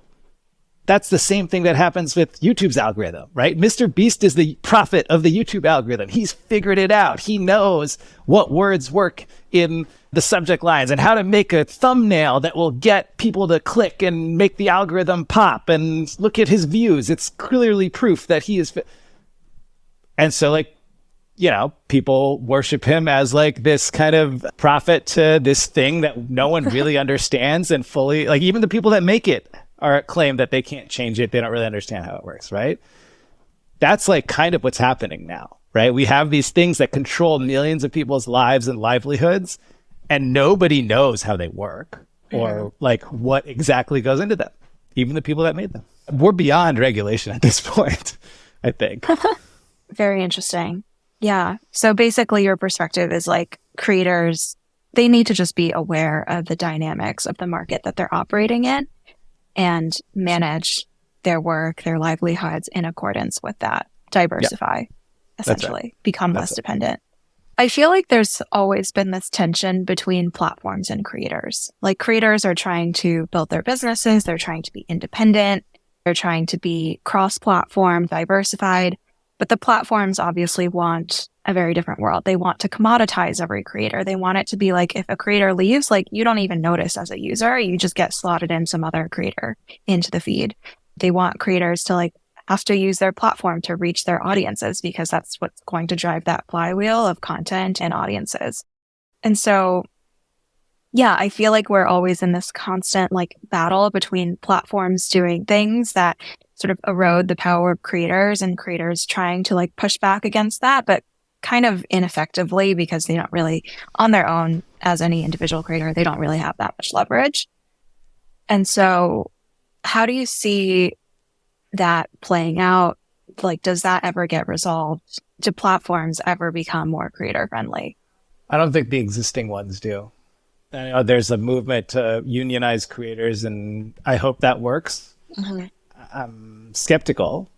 that's the same thing that happens with YouTube's algorithm, right? Mr. Beast is the prophet of the YouTube algorithm. He's figured it out. He knows what words work in the subject lines and how to make a thumbnail that will get people to click and make the algorithm pop, and look at his views. It's clearly proof that he is. And so, like, people worship him as like this kind of prophet to this thing that no one really understands and fully, like, even the people that make it are claim that they can't change it. They don't really understand how it works, right? That's like kind of what's happening now, right? We have these things that control millions of people's lives and livelihoods, and nobody knows how they work or like what exactly goes into them, even the people that made them. We're beyond regulation at this point, I think. Very interesting. Yeah. So basically your perspective is like creators, they need to just be aware of the dynamics of the market that they're operating in and manage their work, their livelihoods in accordance with that, Yeah, diversify, that's right. essentially, become That's less it. dependent. I feel like there's always been this tension between platforms and creators. Like creators are trying to build their businesses, they're trying to be independent, they're trying to be cross-platform, diversified, but the platforms obviously want a very different world. They want to commoditize every creator. They want it to be like if a creator leaves, like you don't even notice as a user, you just get slotted in some other creator into the feed. They want creators to like have to use their platform to reach their audiences because that's what's going to drive that flywheel of content and audiences. And so, yeah, I feel like we're always in this constant like battle between platforms doing things that sort of erode the power of creators and creators trying to like push back against that, but kind of ineffectively because they don't really, on their own, as any individual creator, they don't really have that much leverage. And so, how do you see that playing out? Like, does that ever get resolved? Do platforms ever become more creator friendly? I don't think the existing ones do. I know there's a movement to unionize creators, and I hope that works. Mm-hmm. I'm skeptical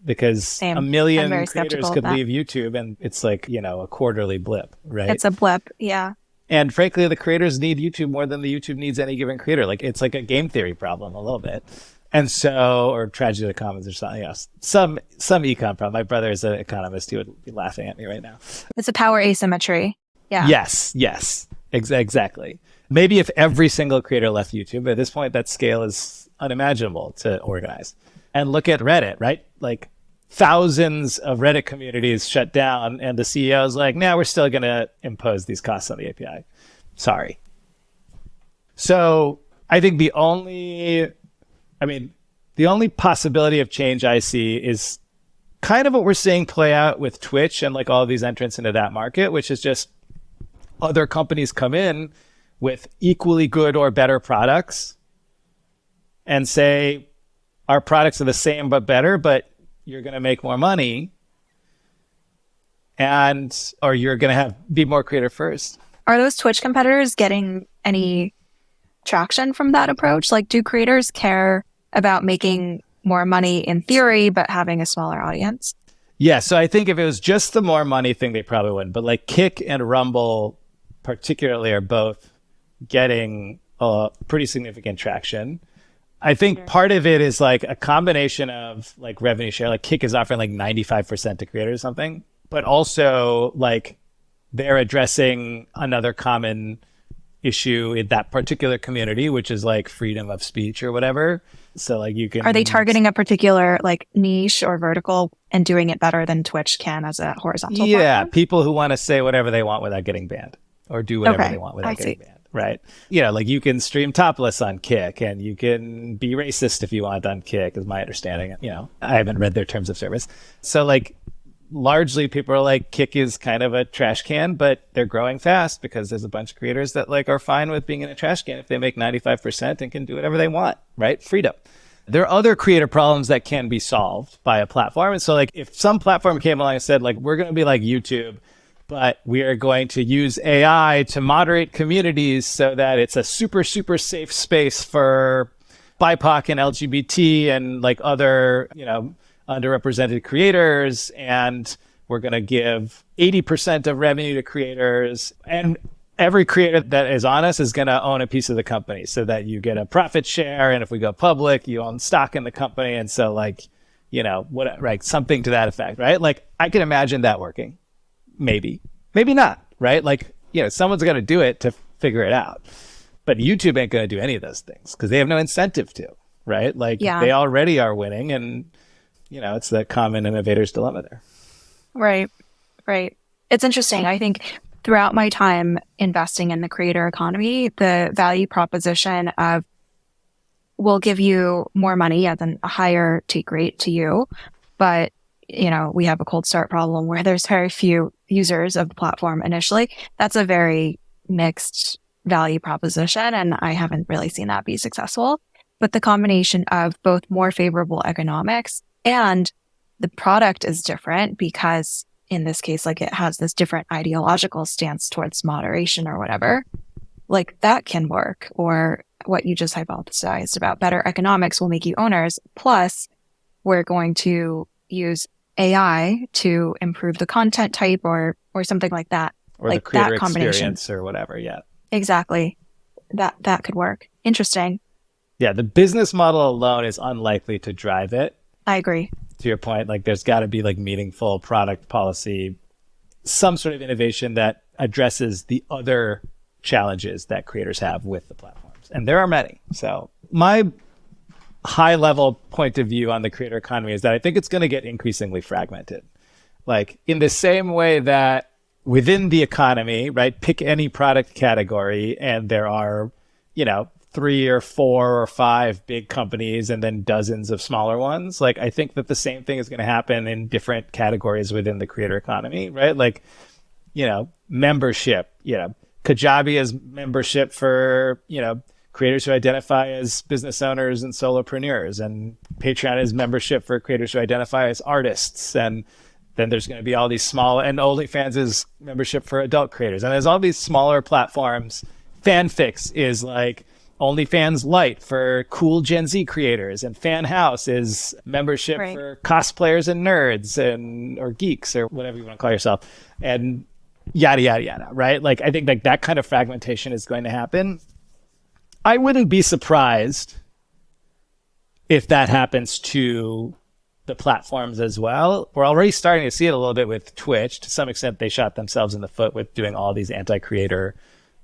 because a Same. I'm million very creators skeptical of could that. leave YouTube and it's like, a quarterly blip, right? It's a blip. Yeah. And frankly, the creators need YouTube more than the YouTube needs any given creator. Like it's like a game theory problem a little bit. And so, or tragedy of the commons or something else. Some econ problem. My brother is an economist. He would be laughing at me right now. It's a power asymmetry. Yeah. Yes. Exactly. Maybe if every single creator left YouTube, but at this point, that scale is unimaginable to organize. And look at Reddit, right? Like thousands of Reddit communities shut down, and the CEO is like, "No, we're still going to impose these costs on the API." Sorry. So I think the only possibility of change I see is kind of what we're seeing play out with Twitch and like all of these entrants into that market, which is just other companies come in with equally good or better products and say, our products are the same but better, but you're going to make more money or you're going to be more creator first. Are those Twitch competitors getting any traction from that approach? Like, do creators care about making more money in theory, but having a smaller audience? Yeah. So I think if it was just the more money thing, they probably wouldn't. But like Kick and Rumble particularly are both getting pretty significant traction. I think part of it is like a combination of like revenue share, like Kick is offering like 95% to creators or something, but also like they're addressing another common issue in that particular community, which is like freedom of speech or whatever. So like you can... Are they targeting a particular like niche or vertical and doing it better than Twitch can as a horizontal platform? People who want to say whatever they want without getting banned or do whatever they want without getting banned. Right. Like you can stream topless on Kick and you can be racist if you want on Kick, is my understanding. I haven't read their terms of service. So like largely people are like, Kick is kind of a trash can, but they're growing fast because there's a bunch of creators that like are fine with being in a trash can if they make 95% and can do whatever they want, right? Freedom. There are other creator problems that can be solved by a platform. And so like if some platform came along and said like, we're going to be like YouTube, but we are going to use AI to moderate communities so that it's a super, super safe space for BIPOC and LGBT and like other, underrepresented creators. And we're going to give 80% of revenue to creators. And every creator that is on us is going to own a piece of the company so that you get a profit share. And if we go public, you own stock in the company. And so like, right, something to that effect, right? Like I can imagine that working. Maybe not, right? Like, someone's got to do it to figure it out. But YouTube ain't going to do any of those things because they have no incentive to, right? Like they already are winning and, it's the common innovator's dilemma there. Right. It's interesting. I think throughout my time investing in the creator economy, the value proposition of we'll give you more money as in a higher take rate to you, but we have a cold start problem where there's very few users of the platform initially. That's a very mixed value proposition, and I haven't really seen that be successful. But the combination of both more favorable economics and the product is different because in this case, like it has this different ideological stance towards moderation or whatever, like that can work. Or what you just hypothesized about better economics will make you owners. Plus, we're going to use AI to improve the content type or something like that. Or like the creator that combination. experience or whatever. Yeah. Exactly. That could work. Interesting. Yeah. The business model alone is unlikely to drive it. I agree. To your point, like there's got to be like meaningful product policy, some sort of innovation that addresses the other challenges that creators have with the platforms. And there are many. So my high level point of view on the creator economy is that I think it's going to get increasingly fragmented. Like in the same way that within the economy, right, pick any product category and there are, 3 or 4 or 5 big companies and then dozens of smaller ones. Like I think that the same thing is going to happen in different categories within the creator economy, right? Like, membership, Kajabi is membership for, creators who identify as business owners and solopreneurs, and Patreon is membership for creators who identify as artists. And then there's going to be all these small, and OnlyFans is membership for adult creators. And there's all these smaller platforms. Fanfix is like OnlyFans Lite for cool Gen Z creators, and Fan House is membership for cosplayers and nerds or geeks or whatever you want to call yourself, and yada, yada, yada, right? Like, I think like that kind of fragmentation is going to happen. I wouldn't be surprised if that happens to the platforms as well. We're already starting to see it a little bit with Twitch. To some extent, they shot themselves in the foot with doing all these anti-creator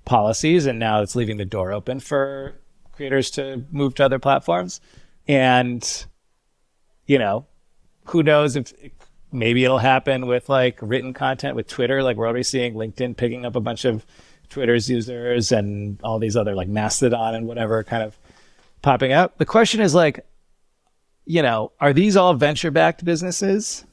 policies, and now it's leaving the door open for creators to move to other platforms. And who knows if maybe it'll happen with like written content with Twitter. Like we're already seeing LinkedIn picking up a bunch of Twitter's users and all these other like Mastodon and whatever kind of popping up. The question is like, are these all venture-backed businesses?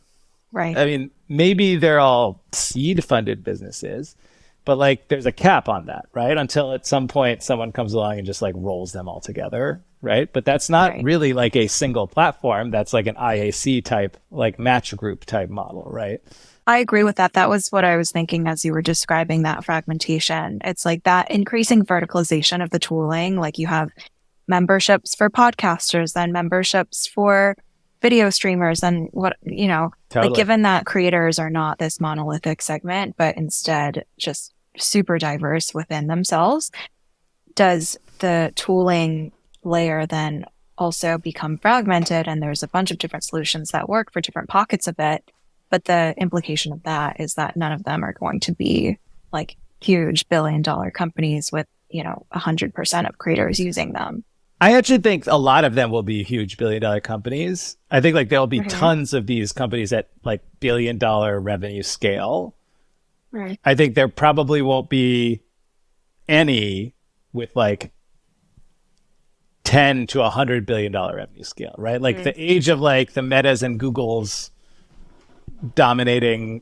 Right. I mean, maybe they're all seed-funded businesses, but like there's a cap on that, right? Until at some point someone comes along and just like rolls them all together, right? But that's not really like a single platform. That's like an IAC type, like match group type model, right? I agree with that. That was what I was thinking as you were describing that fragmentation. It's like that increasing verticalization of the tooling. Like you have memberships for podcasters, then memberships for video streamers, and Totally. like given that creators are not this monolithic segment, but instead just super diverse within themselves, does the tooling layer then also become fragmented? And there's a bunch of different solutions that work for different pockets of it. But the implication of that is that none of them are going to be like huge billion-dollar companies with, 100% of creators using them. I actually think a lot of them will be huge billion-dollar companies. I think like there'll be tons of these companies at like billion-dollar revenue scale. Right. I think there probably won't be any with like 10 to $100 billion revenue scale, right? Like the age of like the Metas and Googles dominating,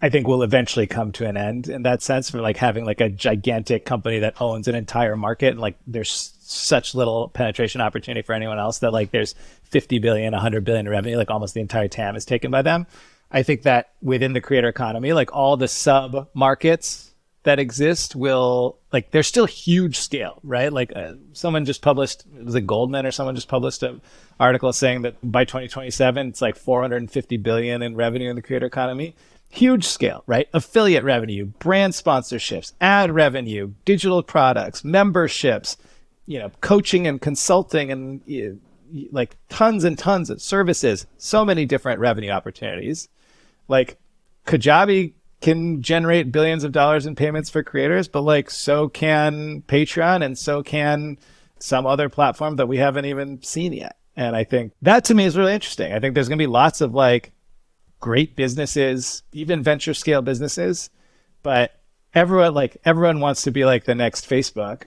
I think will eventually come to an end in that sense, for like having like a gigantic company that owns an entire market, and like there's such little penetration opportunity for anyone else that like there's 50 billion, 100 billion in revenue, like almost the entire TAM is taken by them. I think that within the creator economy, like all the sub markets that exist will like, they're still huge scale, right? Like someone just published, it was a Goldman or someone just published an article saying that by 2027, it's like 450 billion in revenue in the creator economy. Huge scale, right? Affiliate revenue, brand sponsorships, ad revenue, digital products, memberships, coaching and consulting, and like tons and tons of services, so many different revenue opportunities. Like Kajabi can generate billions of dollars in payments for creators, but like so can Patreon, and so can some other platform that we haven't even seen yet. And I think that to me is really interesting. I think there's going to be lots of like great businesses, even venture scale businesses, but everyone wants to be like the next Facebook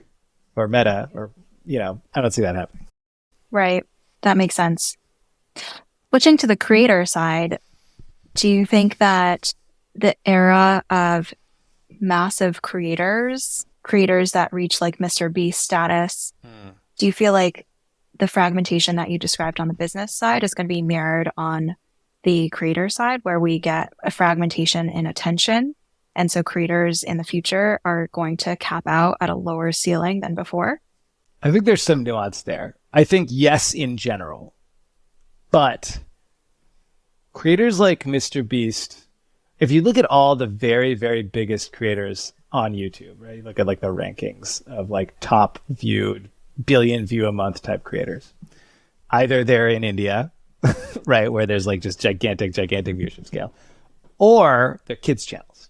or Meta, or I don't see that happening. Right. That makes sense. Switching to the creator side, do you think that the era of massive creators that reach like Mr. Beast status, do you feel like the fragmentation that you described on the business side is going to be mirrored on the creator side, where we get a fragmentation in attention And so creators in the future are going to cap out at a lower ceiling than before? I think there's some nuance there. I think yes, in general, but creators like Mr. Beast, if you look at all the very, very biggest creators on YouTube, right? Look at like the rankings of like top viewed billion view a month type creators. Either they're in India, right, where there's like just gigantic viewership scale, or they're kids channels.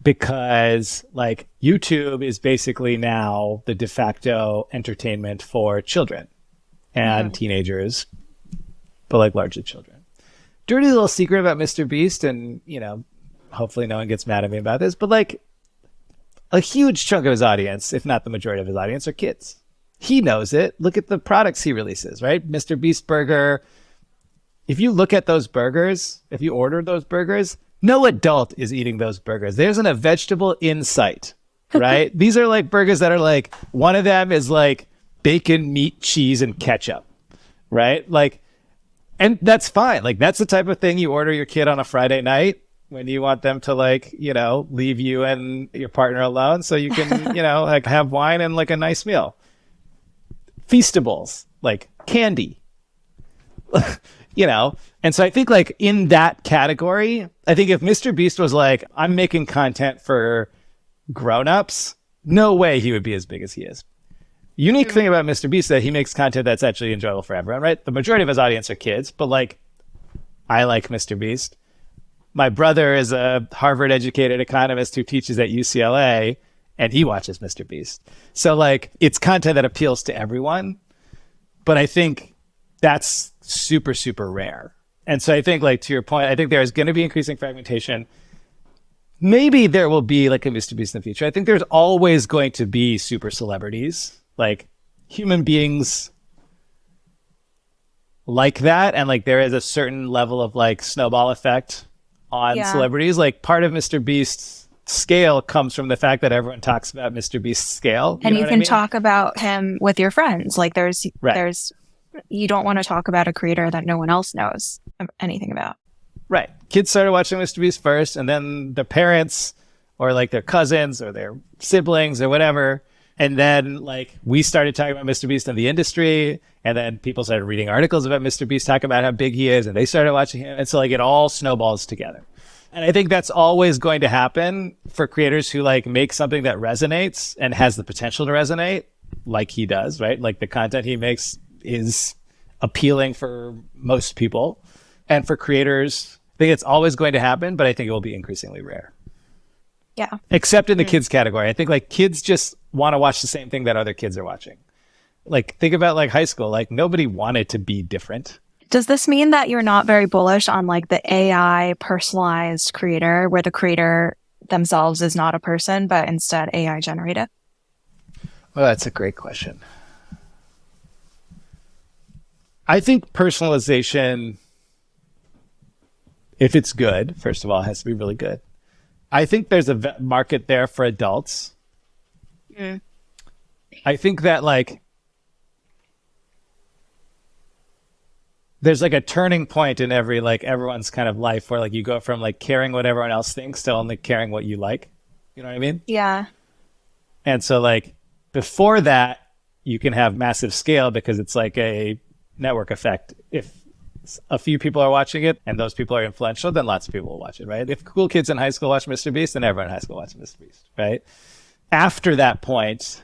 Because like YouTube is basically now the de facto entertainment for children and teenagers, but like largely children. Dirty little secret about Mr. Beast, and hopefully no one gets mad at me about this, but like a huge chunk of his audience, if not the majority of his audience, are kids. He knows it. Look at the products he releases, right? Mr. Beast burger. If you look at those burgers, if you order those burgers, no adult is eating those burgers. There isn't a vegetable in sight, right? These are like burgers that are like, one of them is like bacon, meat, cheese, and ketchup, right? Like, and that's fine. Like, that's the type of thing you order your kid on a Friday night when you want them to like, leave you and your partner alone so you can, like have wine and like a nice meal. Feastables, like candy, And so I think like in that category, I think if Mr. Beast was like, I'm making content for grownups, no way he would be as big as he is. Unique thing about Mr. Beast is that he makes content that's actually enjoyable for everyone, right? The majority of his audience are kids, but like, I like Mr. Beast. My brother is a Harvard educated economist who teaches at UCLA, and he watches Mr. Beast. So like, it's content that appeals to everyone, but I think that's super, super rare. And so I think like, to your point, I think there is going to be increasing fragmentation. Maybe there will be like a Mr. Beast in the future. I think there's always going to be super celebrities, like human beings like that. And like, there is a certain level of like snowball effect on celebrities. Like part of Mr. Beast's scale comes from the fact that everyone talks about Mr. Beast's scale. And you can talk about him with your friends. Like there's, you don't want to talk about a creator that no one else knows anything about. Right. Kids started watching Mr. Beast first, and then their parents or like their cousins or their siblings or whatever. And then like we started talking about Mr. Beast in the industry, and then people started reading articles about Mr. Beast, talking about how big he is, and they started watching him. And so like it all snowballs together. And I think that's always going to happen for creators who like make something that resonates and has the potential to resonate like he does, right? Like the content he makes is appealing for most people. And for creators, I think it's always going to happen, but I think it will be increasingly rare. Yeah. Except in the kids category. I think like kids just want to watch the same thing that other kids are watching. Like think about like high school, like nobody wanted to be different. Does this mean that you're not very bullish on like the AI personalized creator where the creator themselves is not a person, but instead AI generated? Well, that's a great question. I think personalization, if it's good, first of all, it has to be really good. I think there's a market there for adults. I think that like there's like a turning point in everyone's kind of life where like you go from like caring what everyone else thinks to only caring what you like. You know what I mean? Yeah. And so like before that, you can have massive scale because it's like a network effect. If a few people are watching it and those people are influential, then lots of people will watch it, right? If cool kids in high school watch Mr. Beast, then everyone in high school watches Mr. Beast, right? After that point,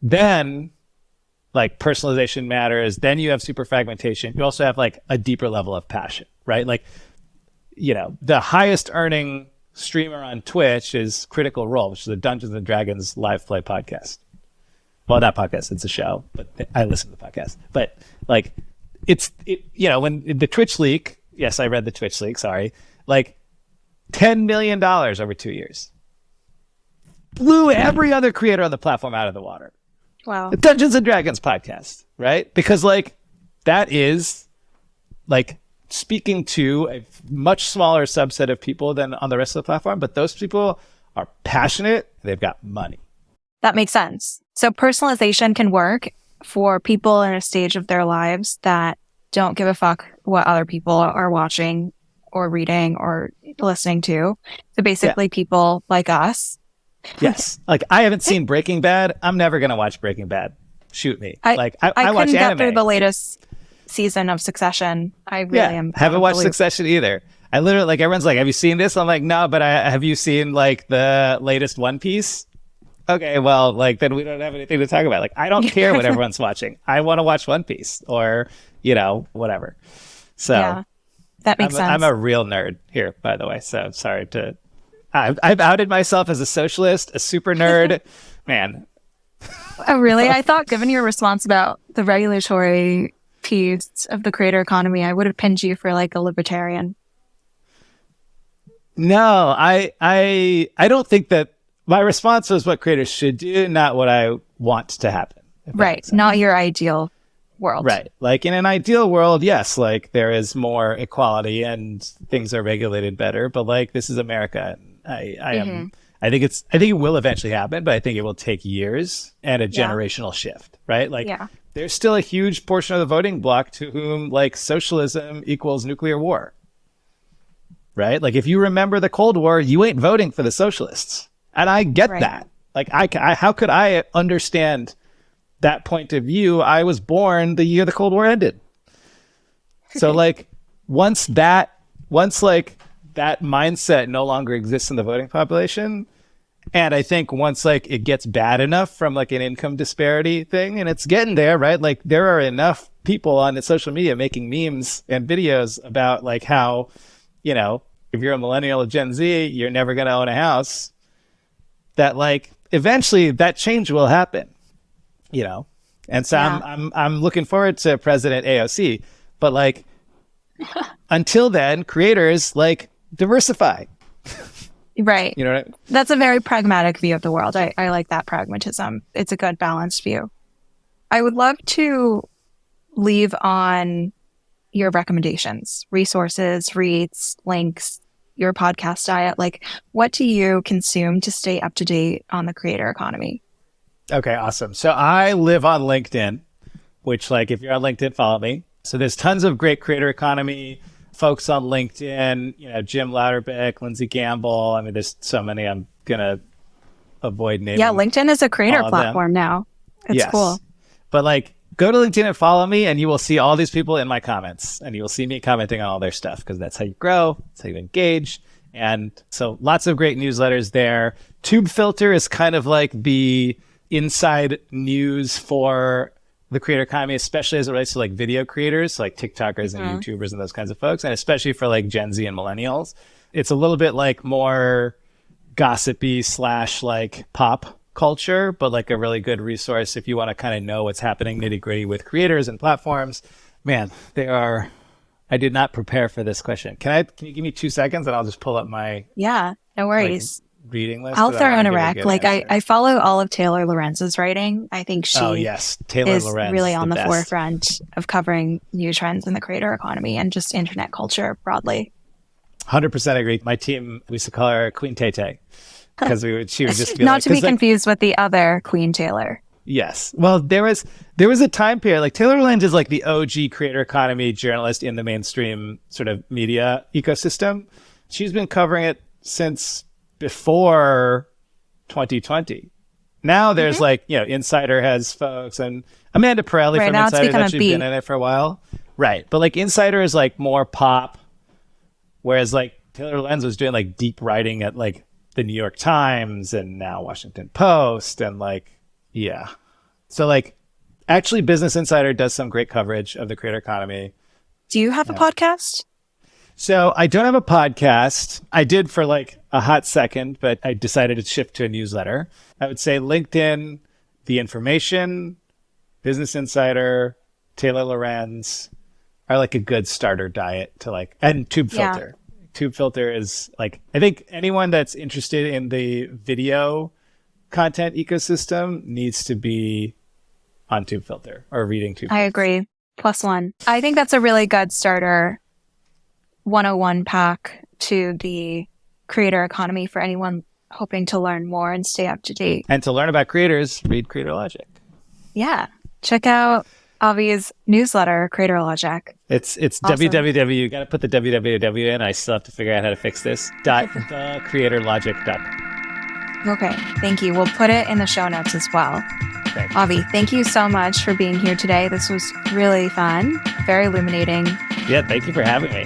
then like personalization matters. Then you have super fragmentation. You also have like a deeper level of passion, right? Like, the highest earning streamer on Twitch is Critical Role, which is a Dungeons and Dragons live play podcast. Well, not podcast, it's a show, but I listen to the podcast. But like, when the Twitch leak, yes, I read the Twitch leak, sorry, like $10 million over 2 years. Blew every other creator on the platform out of the water. Wow. The Dungeons and Dragons podcast, right? Because like that is like speaking to a much smaller subset of people than on the rest of the platform, but those people are passionate, they've got money. That makes sense. So personalization can work for people in a stage of their lives that don't give a fuck what other people are watching or reading or listening to. So basically people like us. Yes. Like, I haven't seen Breaking Bad. I'm never going to watch Breaking Bad. Shoot me. I Like, I I watch couldn't get anime. through the latest season of Succession. I really am out Haven't of the watched loop. Succession either. I literally, like, everyone's like, have you seen this? I'm like, no, but have you seen, like, the latest One Piece? Okay, well, like, then we don't have anything to talk about. Like, I don't care what everyone's watching. I want to watch One Piece or, whatever. So Yeah, that makes sense. I'm a real nerd here, by the way. So sorry to, I've outed myself as a socialist, a super nerd. Man, Oh, really? I thought, given your response about the regulatory piece of the creator economy, I would have pinned you for like a libertarian. no, I don't think that my response was what creators should do, not what I want to happen. If that Right. makes sense. Not your ideal world. Right. Like, in an ideal world, yes, like, there is more equality and things are regulated better, but like, this is America. And I think it will eventually happen, but I think it will take years and a generational shift, right? Like, there's still a huge portion of the voting bloc to whom, like, socialism equals nuclear war, right? Like, if you remember the Cold War, you ain't voting for the socialists. And I get that. Like, how could I understand that point of view? I was born the year the Cold War ended. So like, once like that mindset no longer exists in the voting population, and I think once like it gets bad enough from like an income disparity thing, and it's getting there, right? Like, there are enough people on the social media making memes and videos about like how, if you're a millennial or Gen Z, you're never going to own a house, that like eventually that change will happen. And so I'm looking forward to President AOC, but like, until then, creators, like, diversify. Right. You know what I mean? That's a very pragmatic view of the world. I like that pragmatism. It's a good balanced view. I would love to leave on your recommendations, resources, reads, links, your podcast diet. Like, what do you consume to stay up to date on the creator economy? Okay, awesome. So I live on LinkedIn, which, like, if you're on LinkedIn, follow me. So there's tons of great creator economy folks on LinkedIn, Jim Louderbeck, Lindsay Gamble. I mean, there's so many I'm going to avoid naming. Yeah, LinkedIn is a creator platform now. It's cool. But like, go to LinkedIn and follow me, and you will see all these people in my comments, and you will see me commenting on all their stuff, because that's how you grow, that's how you engage. And so lots of great newsletters there. Tube Filter is kind of like the inside news for the creator economy, especially as it relates to like video creators, like TikTokers and YouTubers and those kinds of folks, and especially for like Gen Z and millennials. It's a little bit like more gossipy / like pop culture, but like a really good resource if you want to kind of know what's happening nitty gritty with creators and platforms. Man, I did not prepare for this question. Can you give me 2 seconds and I'll just pull up my no worries. Reading list? I'll throw in a rec. Like, I follow all of Taylor Lorenz's writing. I think she Taylor is Lorenz, really on the best. forefront of covering new trends in the creator economy and just internet culture broadly. 100% agree. My team, we used to call her Queen Tay Tay, because she would just be not to be confused with the other Queen Taylor. Yes. Well, there was a time period, like, Taylor Lorenz is like the OG creator economy journalist in the mainstream sort of media ecosystem. She's been covering it since before 2020. Now there's Insider has folks, and Amanda Pirelli from Insider has actually been in it for a while. Right. But like, Insider is like more pop, whereas like Taylor Lorenz was doing like deep writing at like the New York Times and now Washington Post, and like, yeah. So like, actually Business Insider does some great coverage of the creator economy. Do you have a podcast? So I don't have a podcast. I did for like a hot second, but I decided to shift to a newsletter. I would say LinkedIn, The Information, Business Insider, Taylor Lorenz are like a good starter diet to like, and Tube Filter. Yeah. Tube Filter is like, I think anyone that's interested in the video content ecosystem needs to be on Tube Filter or reading Tube Filter. I agree. +1. I think that's a really good starter 101 pack to the creator economy for anyone hoping to learn more and stay up to date. And to learn about creators, read Creator Logic. Yeah. Check out Avi's newsletter, Creator Logic. It's Awesome. www. You got to put the www in. I still have to figure out how to fix this. .thecreatorlogic.com. Okay, thank you. We'll put it in the show notes as well. Thanks. Avi, thank you so much for being here today. This was really fun, very illuminating. Yeah, thank you for having me.